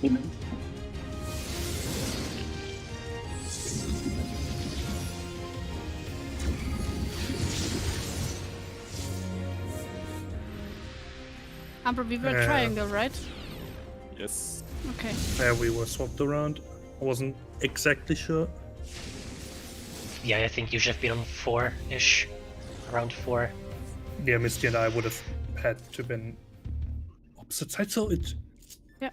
Amen. Umbra, we were triangle, right? Yes. Okay. Yeah, we were swapped around. I wasn't exactly sure. Yeah, I think you should have been on 4-ish. Around 4. Yeah, Misty and I would have had to been opposite sides, so it... Yeah.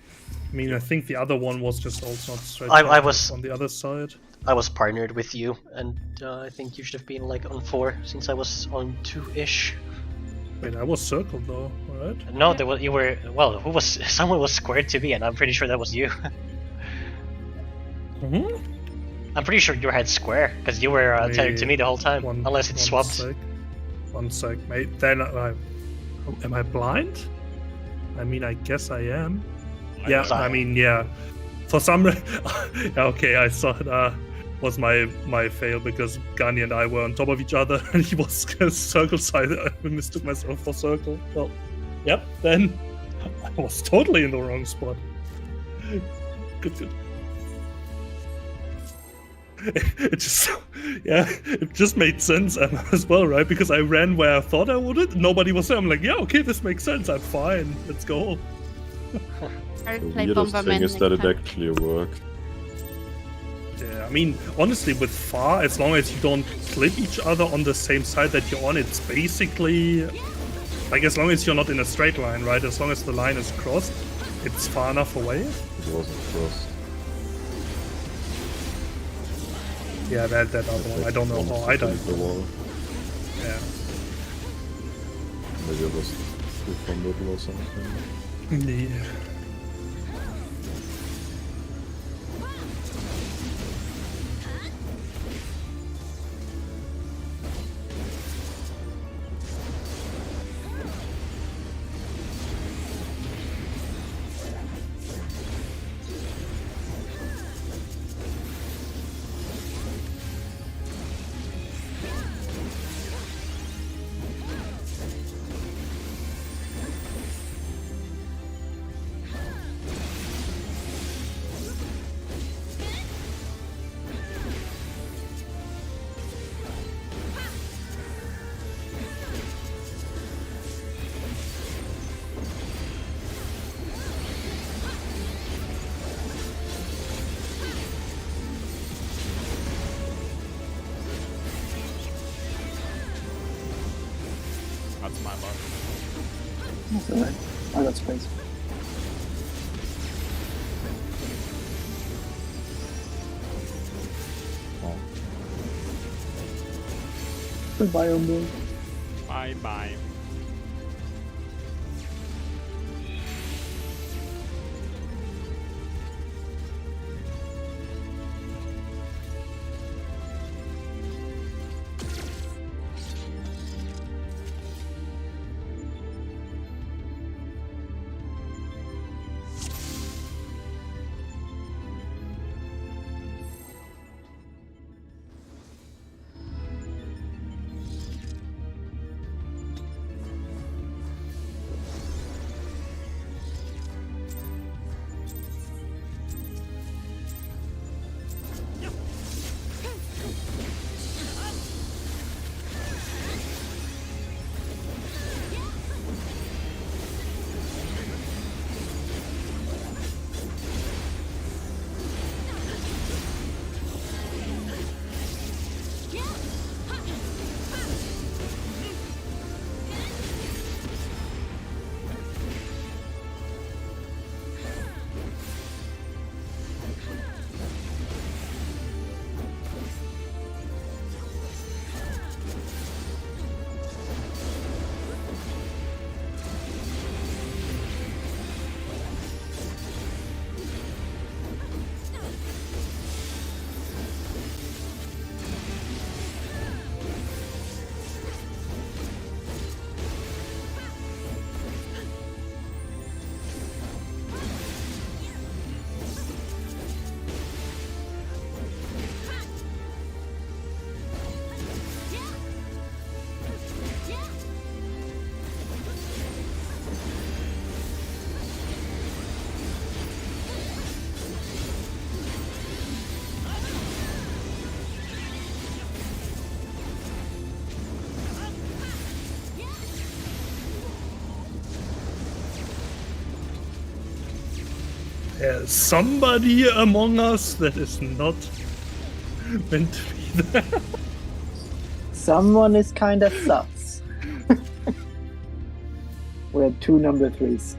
I mean, I think the other one was just also not straight I was on the other side. I was partnered with you, and I think you should have been like on 4 since I was on 2-ish. Wait, I was circled though, right? No, there was, you were, well, who was, someone was squared to me, and I'm pretty sure that was you. Mm-hmm. I'm pretty sure you had square, because you were tethered to me the whole time, unless it swapped. One sec, mate. Then am I blind? I mean, I guess I am. Yeah, I mean, yeah. For some okay, I saw it was my fail because Gani and I were on top of each other and he was circle side. I mistook myself for circle. Well, yep, then I was totally in the wrong spot. Good. It just made sense as well, right? Because I ran where I thought I would. Nobody was there. I'm like, yeah, okay, this makes sense. I'm fine. Let's go. The weirdest thing is that it actually worked. Yeah, I mean, honestly, with far, as long as you don't clip each other on the same side that you're on, it's basically like as long as you're not in a straight line, right? As long as the line is crossed, it's far enough away. It wasn't crossed. Yeah, that other one. I don't know how I died. The wall. Yeah. Maybe it was too from middle or something. Yeah. my bad. That's alright. I got space. Oh. Goodbye, Umbu. Bye bye. There's somebody among us that is not meant to be there. Someone is kinda sus. We had 2 number 3s.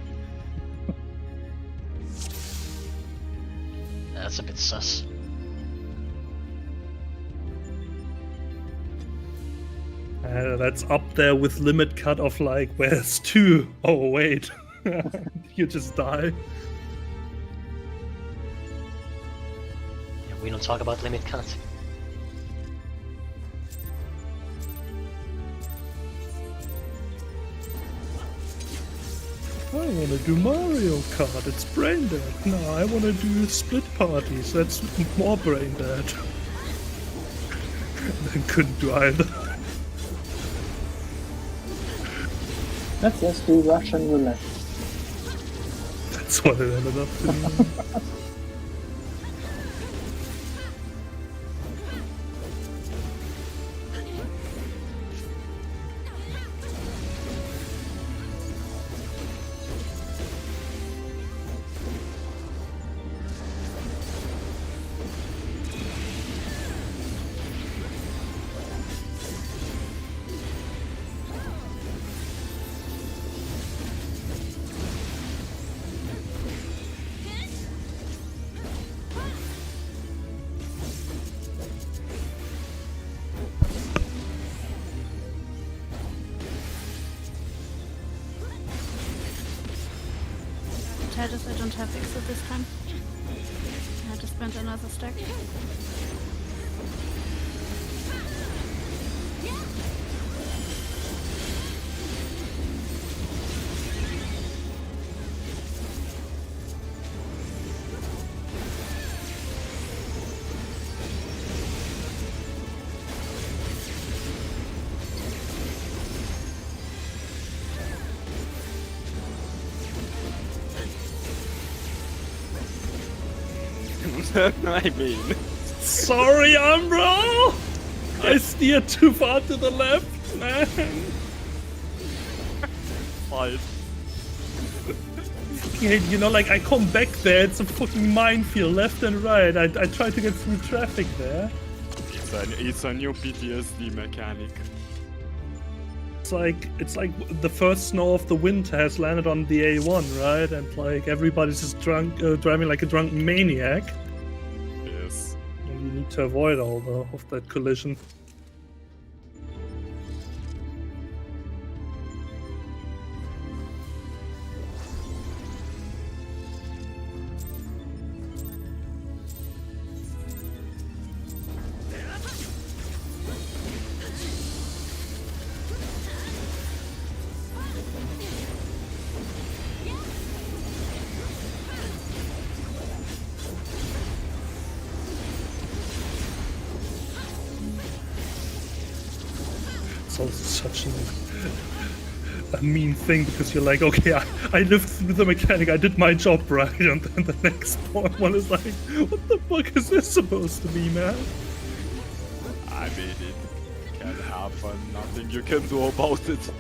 That's a bit sus. That's up there with limit cut of like, where's 2? Oh wait, you just die. Yeah, we don't talk about limit cut. I wanna do Mario Kart, it's brain dead. No, I wanna do split parties, that's more brain dead. Then couldn't do either. Let's just do Russian roulette. That's what it ended up doing. Titus, I don't have exit this time. I just spent another stack. I mean, Sorry, Umbro! I steered too far to the left, man. fine. You know, like I come back there, it's a fucking minefield, left and right. I try to get through traffic there. It's a new PTSD mechanic. it's like the first snow of the winter has landed on the A1, right? And like everybody's just driving like a drunk maniac. Yes. And you need to avoid all of that collision. It's also such a mean thing because you're like, okay, I lived through the mechanic, I did my job right, and then the next one is like, what the fuck is this supposed to be, man? I mean, it can happen. Nothing you can do about it.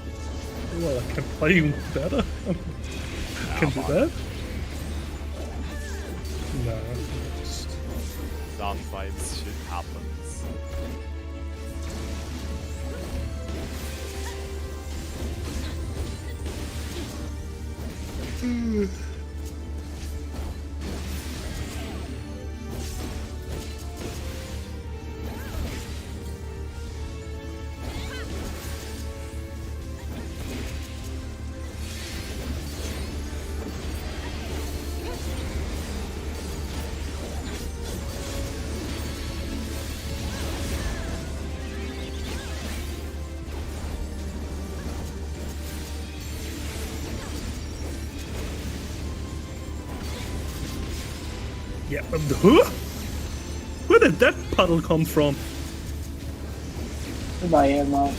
Well, I can play better. Can do that? No. Just... Sometimes shit happens. Yeah, huh? Where did that puddle come from? Goodbye, Emma.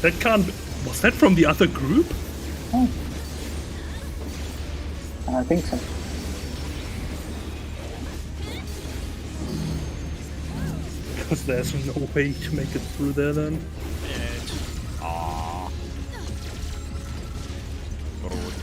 That can't... Was that from the other group? Oh. I think so. Because there's no way to make it through there then. Ah. Rude.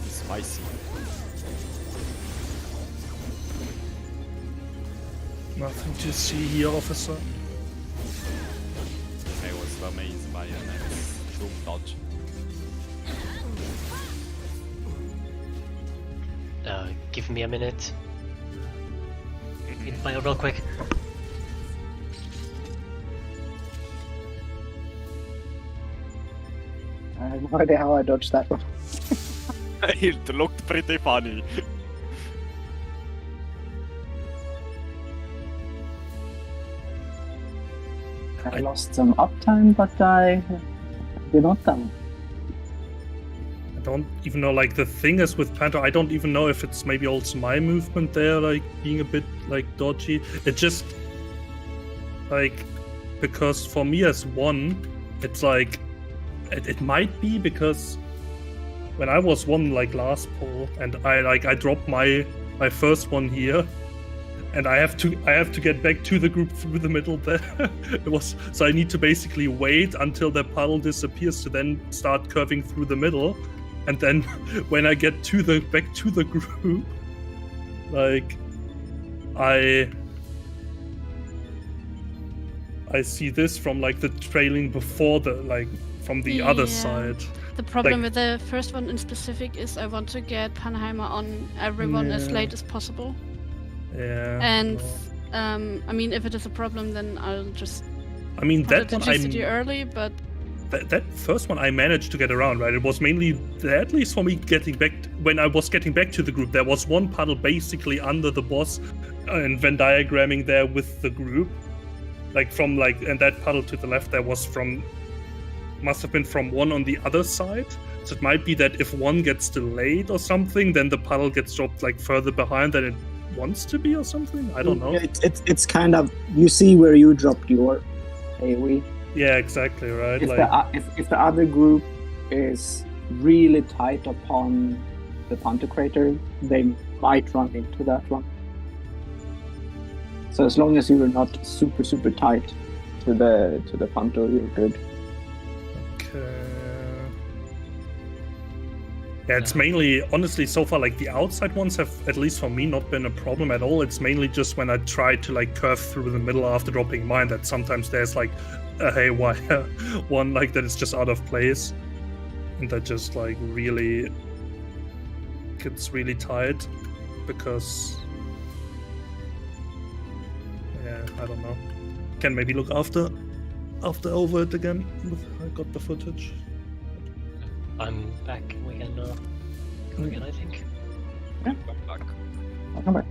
Spicy. Nothing to see here, officer. I was amazed by an zoom dodge. Give me a minute. Eat bio real quick. I have no idea how I dodged that one. It looked pretty funny. I lost some uptime, but I did not die. I don't even know, like, the thing is with Panther, I don't even know if it's maybe also my movement there, like, being a bit, like, dodgy. It just, like, because for me as one, it's like, it might be because when I was one, like, last pull, and I dropped my first one here, and I have to get back to the group through the middle there. So I need to basically wait until the puddle disappears to then start curving through the middle. And then when I get back to the group, like I see this from like the trailing before from the other side. The problem Like- with the first one in specific is I want to get Panheimer on everyone as Yeah. late as possible. Yeah. And no. I mean, if it is a problem, then I'll just I mean put that it one to GCD early. But that first one I managed to get around, right? It was mainly, at least for me, when I was getting back to the group, there was one puddle basically under the boss and Venn diagramming there with the group. And that puddle to the left there must have been from one on the other side. So it might be that if one gets delayed or something, then the puddle gets dropped like further behind than it wants to be or something. I don't know. It's kind of, you see where you dropped your AoE. Yeah, exactly, right? If the other group is really tight upon the Panther crater, they might run into that one. So as long as you're not super tight to the Panther, you're good. Okay. Yeah, it's mainly, honestly, so far, like the outside ones have, at least for me, not been a problem at all. It's mainly just when I try to like curve through the middle after dropping mine that sometimes there's like a haywire one like that is just out of place, and that just like really gets really tight because I don't know. Can maybe look after over it again. I got the footage. I'm back. We can go again, I think. Yeah. I'll come back.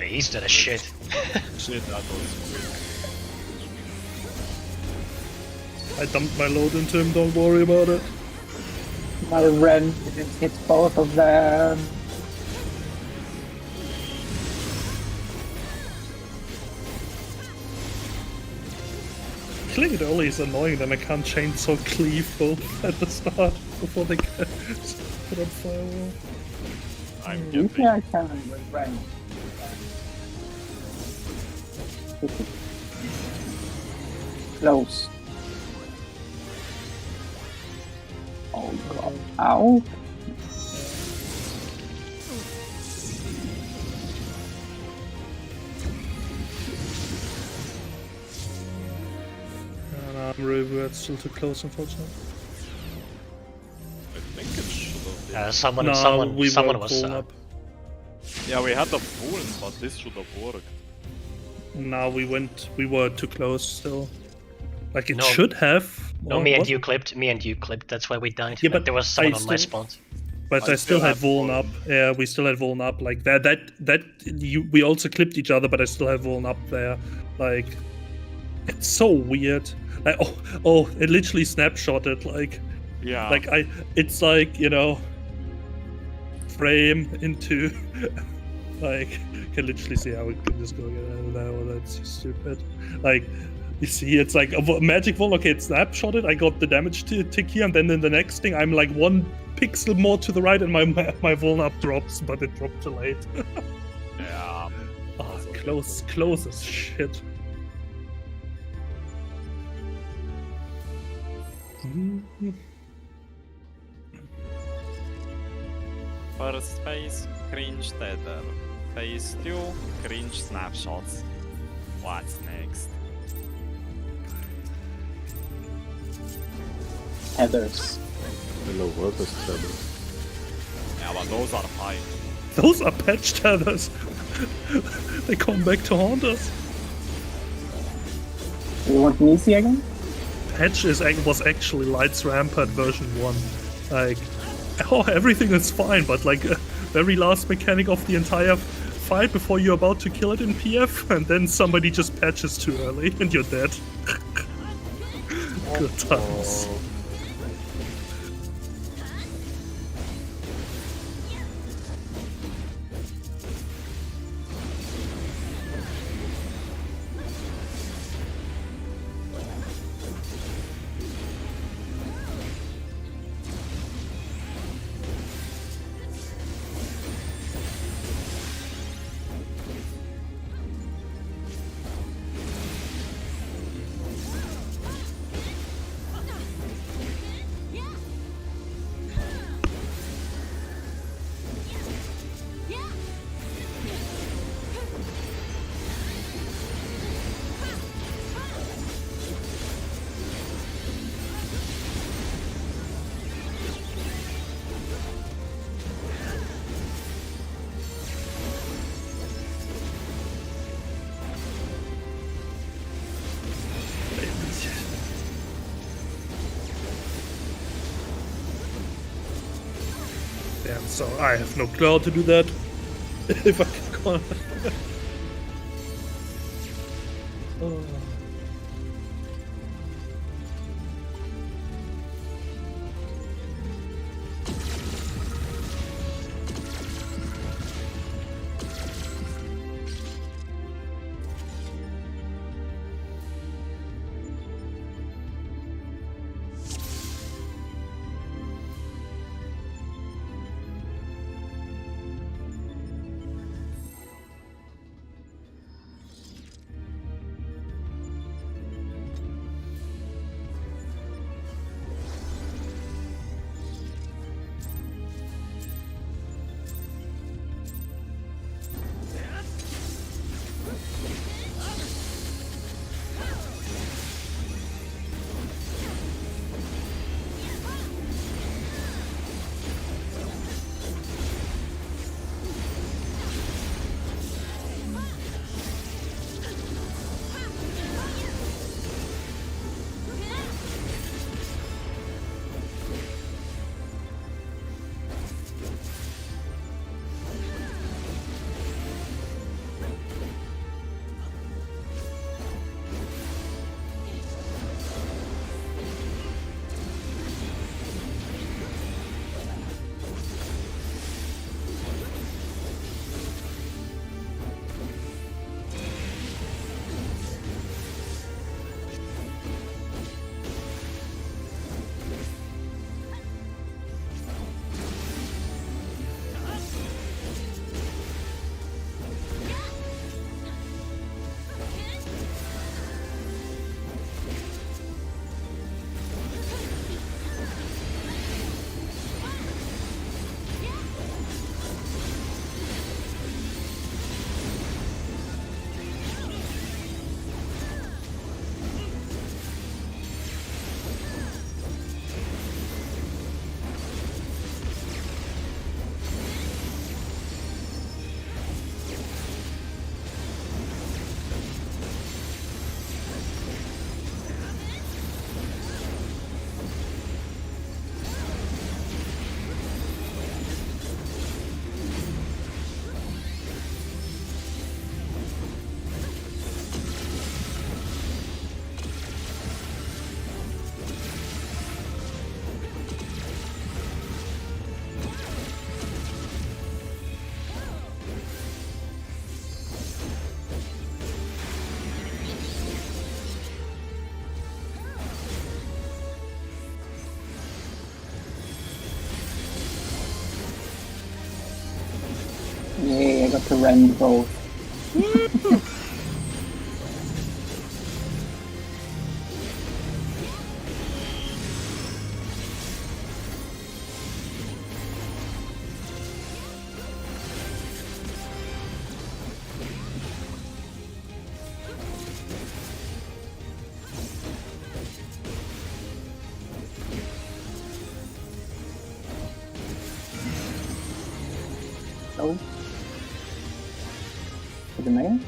he's dead as shit. Shit, that was quick. I dumped my load into him, don't worry about it. My Ren didn't hit both of them. Killing it early is annoying, then I can't chainsaw cleave both at the start before they get put on firewall. I'm Usually getting. I can with Ren. Close. Oh god. Ow. And we're still too close, unfortunately. I think it should have been. Someone We were was. pulling up. Yeah, we had the Vuln, but this should have worked. No, we were too close still. Like it No. should have. No, or me and was you it? clipped. Me and you clipped. That's why we died. Yeah, Like, but there was someone I on my still- spawn. But I I still still had have Vuln Vuln. up. Yeah, we still had Vuln up. Like we also clipped each other, but I still had Vuln up there. Like it's so weird. Like oh, it literally snapshotted. Yeah. It's like, you know, frame into like can literally see how we can just go get out of there. Well, that's stupid. Like you see, it's like a magic Vuln. Okay, it's snapshotted. I got the damage tick here, and then in the next thing, I'm like 1 pixel more to the right, and my Vuln up drops, but it dropped too late. yeah. Oh, close as shit. First phase, cringe tether. Phase 2, cringe snapshots. What's next? Heathers. Hello, workers tether. Yeah, but those are fine. Those are patch tethers. They come back to haunt us. You want Nisi again? Patch was actually Light's Rampart version 1. Like, everything is fine, but like very last mechanic of the entire fight before you're about to kill it in PF, and then somebody just patches too early and you're dead. Good times. Damn, so I have no clue how to do that. If I can call it. Oh. got to rend both. Oh. To the main?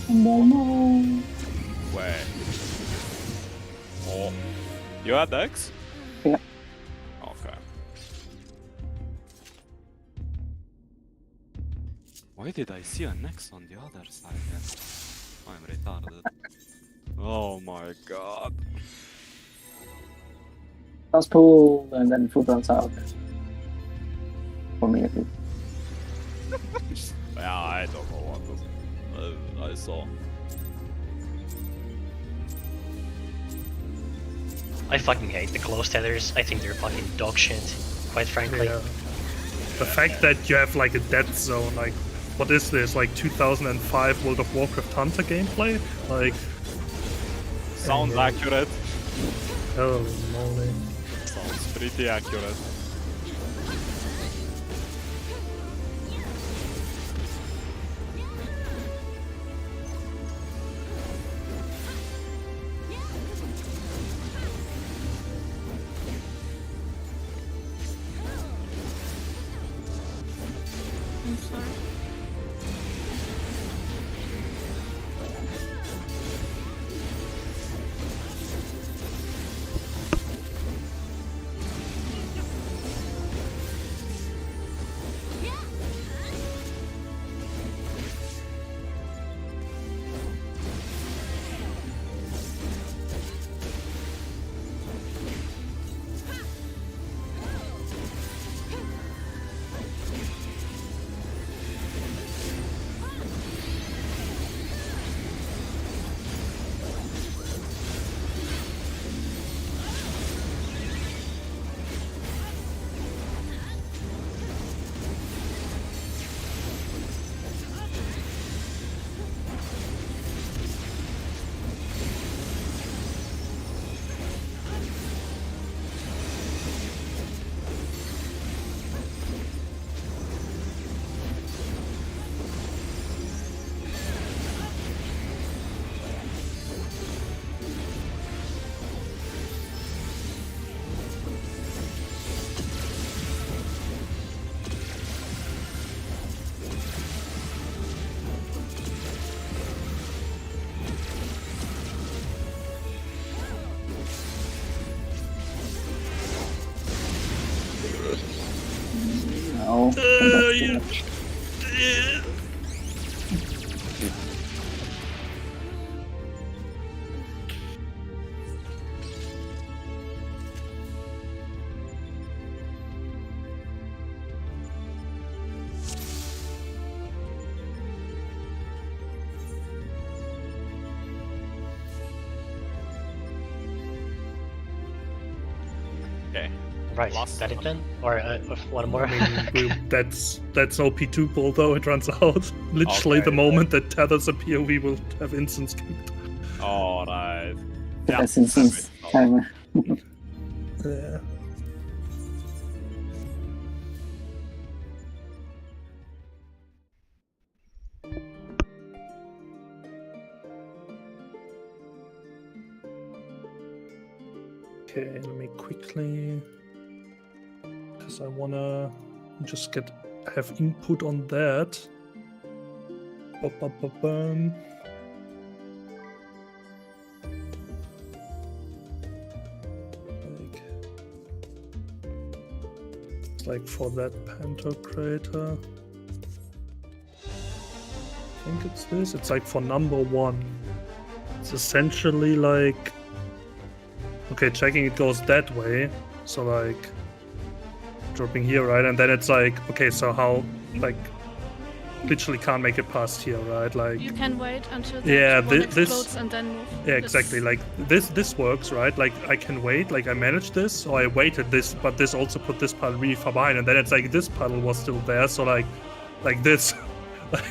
No. Wait. Oh. You had X? Yeah. Okay. Why did I see an X on the other side then? I'm retarded. Oh my god. Just pull and then food runs out. For me at least. Yeah, I don't know what I saw. I fucking hate the close tethers. I think they're fucking dog shit, quite frankly. Yeah. The fact that you have like a dead zone, like, what is this? Like 2005 World of Warcraft Hunter gameplay? Like, Sounds accurate. oh moly. Sounds pretty accurate. I'm sorry. No. That's too much. Okay. Right, Last that it one. then? Or one more? I mean, that's OP2 pull though, it runs out. Literally Okay. the moment that tethers appear, we will have instance kicked. Alright. That's instance timer. Yeah. Okay, let me quickly, because I wanna just have input on that. Ba-ba-ba-bum. It's like for that Panther crater. I think it's this. It's like for number 1. It's essentially like, okay, checking it goes that way. So like dropping here, right? And then it's like, okay, so how, like, literally can't make it past here, right? Like, You can wait until the Yeah, one this- explodes and then move. yeah, This- exactly. Like this works, right? Like I can wait, like I managed this, so I waited this, but this also put this puddle really far behind, and then it's like this puddle was still there, so like this, like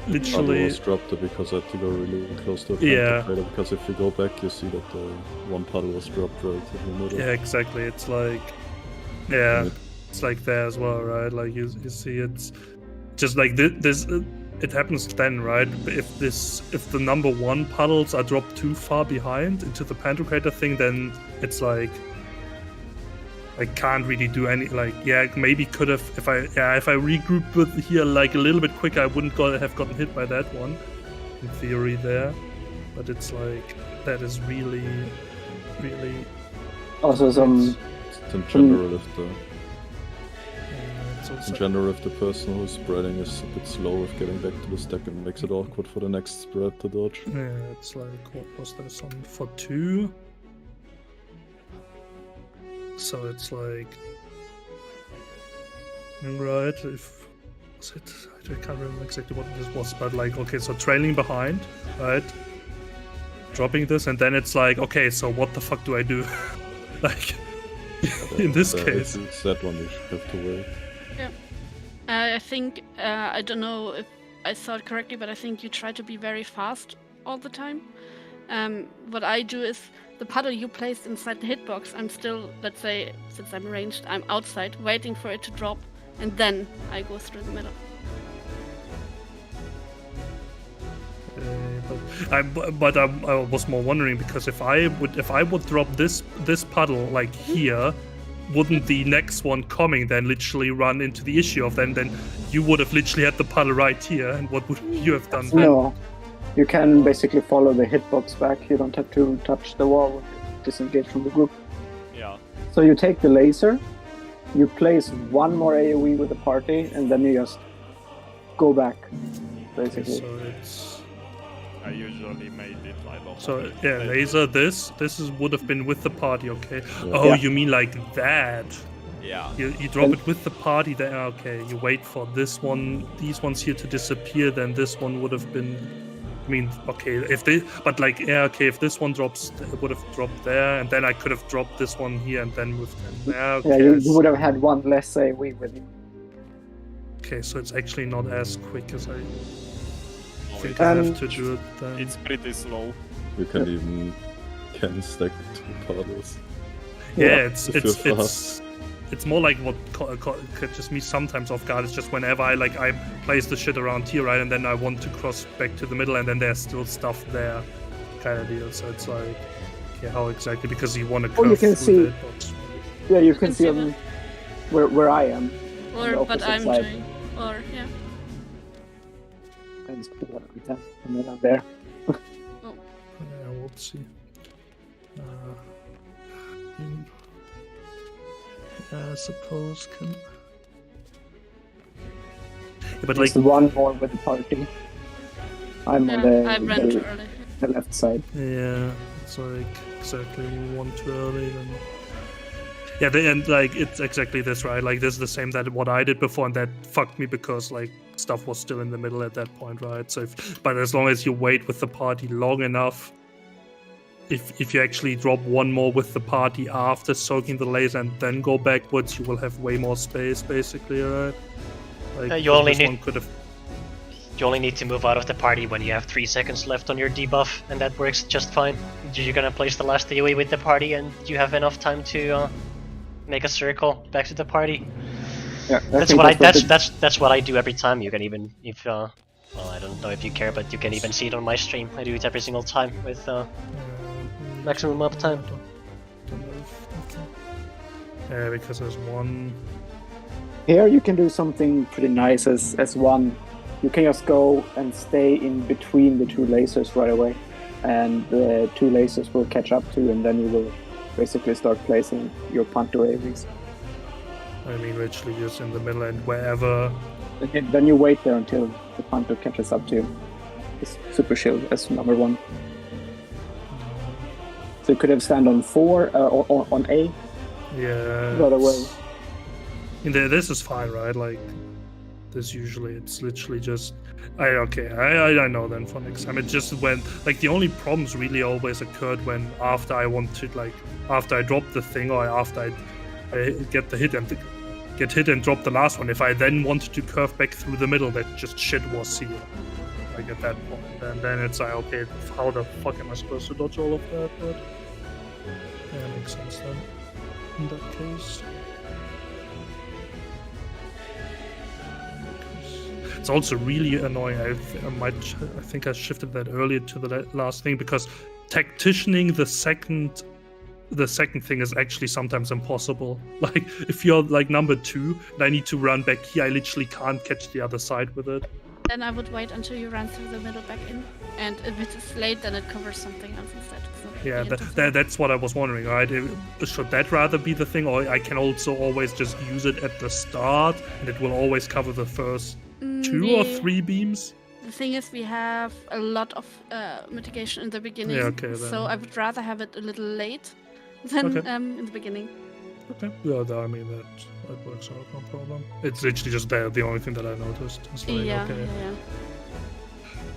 Puddle literally. was dropped because I had to go really close to a Yeah. contemplator, because if you go back, you see that one puddle was dropped right in the middle. Yeah, exactly. It's like, yeah, it's like there as well, right? Like you see, it's just like this. It happens then, right? If the number 1 puddles are dropped too far behind into the Pantocrator thing, then it's like I can't really do any. Like, yeah, maybe could have if I regrouped with here like a little bit quicker, I wouldn't have gotten hit by that one, in theory there. But it's like that is really. Also, some It's in general if the It's in also, general if the person who's spreading is a bit slow with getting back to the stack, it makes it awkward for the next spread to dodge. yeah, it's like what was this on for 2? So it's like right if was it I can't remember exactly what this was, but like okay, so trailing behind, right? Dropping this, and then it's like okay, so what the fuck do I do? Like in this case. It's that one you should have to wait. I think I don't know if I saw it correctly, but I think you try to be very fast all the time. What I do is the puddle you placed inside the hitbox, I'm still, let's say, since I'm ranged, I'm outside waiting for it to drop, and then I go through the middle. I was more wondering because if I would drop this puddle like here, wouldn't the next one coming then literally run into the issue of then you would have literally had the puddle right here, and what would you have done then? No, you can basically follow the hitbox back. You don't have to touch the wall when you disengage from the group. Yeah. So you take the laser, you place one more AoE with the party, and then you just go back, basically. So it's I usually made it. I don't. so have it. yeah, laser. This would have been with the party, okay? Yeah. Oh, Yeah. you mean like that? Yeah. You drop it with the party there. Okay, you wait for these ones here to disappear. Then this one would have been. I mean, okay, if this one drops, it would have dropped there, and then I could have dropped this one here and then moved them. Okay, Yeah, you would have had one less AoE with you. okay, so it's actually not as quick as I No, think it- I Um, have to do it then. it's pretty slow. You can even stack 2 puddles. Yeah, if you're it's more like what catches me sometimes off guard. It's just whenever I place the shit around here, right, and then I want to cross back to the middle, and then there's still stuff there, kind of deal. So it's like, okay, how exactly? Because you want to Oh, you curve can through see- the hitbox. Yeah, you can can see see them where I am. Or the but opposite I'm side. doing, or yeah. I just put that every time, and then I'm there. Yeah, we'll see. I suppose can. Yeah, but like, Just one more with the party. I'm on Yeah, I ran too the early. left side. yeah, it's like exactly one too early. Then. Yeah, and like it's exactly this, right? Like this is the same that what I did before, and that fucked me because like stuff was still in the middle at that point, right? So, but as long as you wait with the party long enough, if you actually drop one more with the party after soaking the laser and then go backwards, you will have way more space, basically, right? Like You only this need- one could have. You only need to move out of the party when you have 3 seconds left on your debuff, and that works just fine. You're gonna place the last AoE with the party, and you have enough time to make a circle back to the party. Yeah, That's what I do every time. You can even well, I don't know if you care, but you can even see it on my stream. I do it every single time with maximum uptime. Yeah, because there's one. Here you can do something pretty nice as one. You can just go and stay in between the 2 lasers right away, and the 2 lasers will catch up to you, and then you will basically start placing your Panto AVs. I mean, literally just in the middle and wherever. Then you wait there until the Panto catches up to you. It's super chill as number 1. So you could have stand on 4 on A Yeah. right away. This is fine, right? Like, this usually. It's literally just I know then for next time. It just when like the only problems really always occurred when after I drop the thing or after I get the hit and get hit and drop the last one. If I then wanted to curve back through the middle, that just shit was here. Like at that point, and then it's like, okay, how the fuck am I supposed to dodge all of that? But yeah, makes sense then. In that case. It's also really annoying. I think I shifted that earlier to the last thing because tacticianing the second thing is actually sometimes impossible. Like if you're like number 2 and I need to run back here, I literally can't catch the other side with it. Then I would wait until you run through the middle back in, and if it is late, then it covers something else instead. Yeah, that's what I was wondering, right? Should that rather be the thing, or I can also always just use it at the start, and it will always cover the first 2 or 3 beams? The thing is, we have a lot of mitigation in the beginning, so I would rather have it a little late than in the beginning. Okay, yeah, I mean that works out, no problem. It's literally just the only thing that I noticed. It's like, yeah.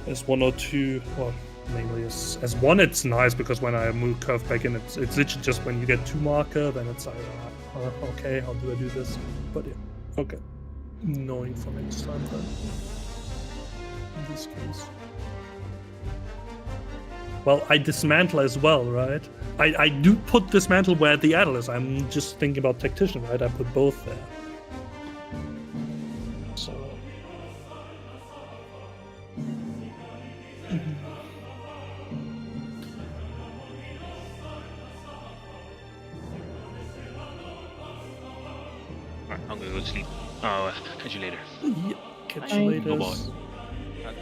As 1 or 2, well, mainly as 1, it's nice because when I move curve back in, it's literally just when you get 2 marker, then it's like, okay, how do I do this? But yeah, okay. Knowing for next time then. In this case. Well, I dismantle as well, right? I do put dismantle where the adder is. I'm just thinking about tactician, right? I put both there. So. Alright, I'm gonna go to sleep. Catch you later. Yeah, catch you later. Bye-bye.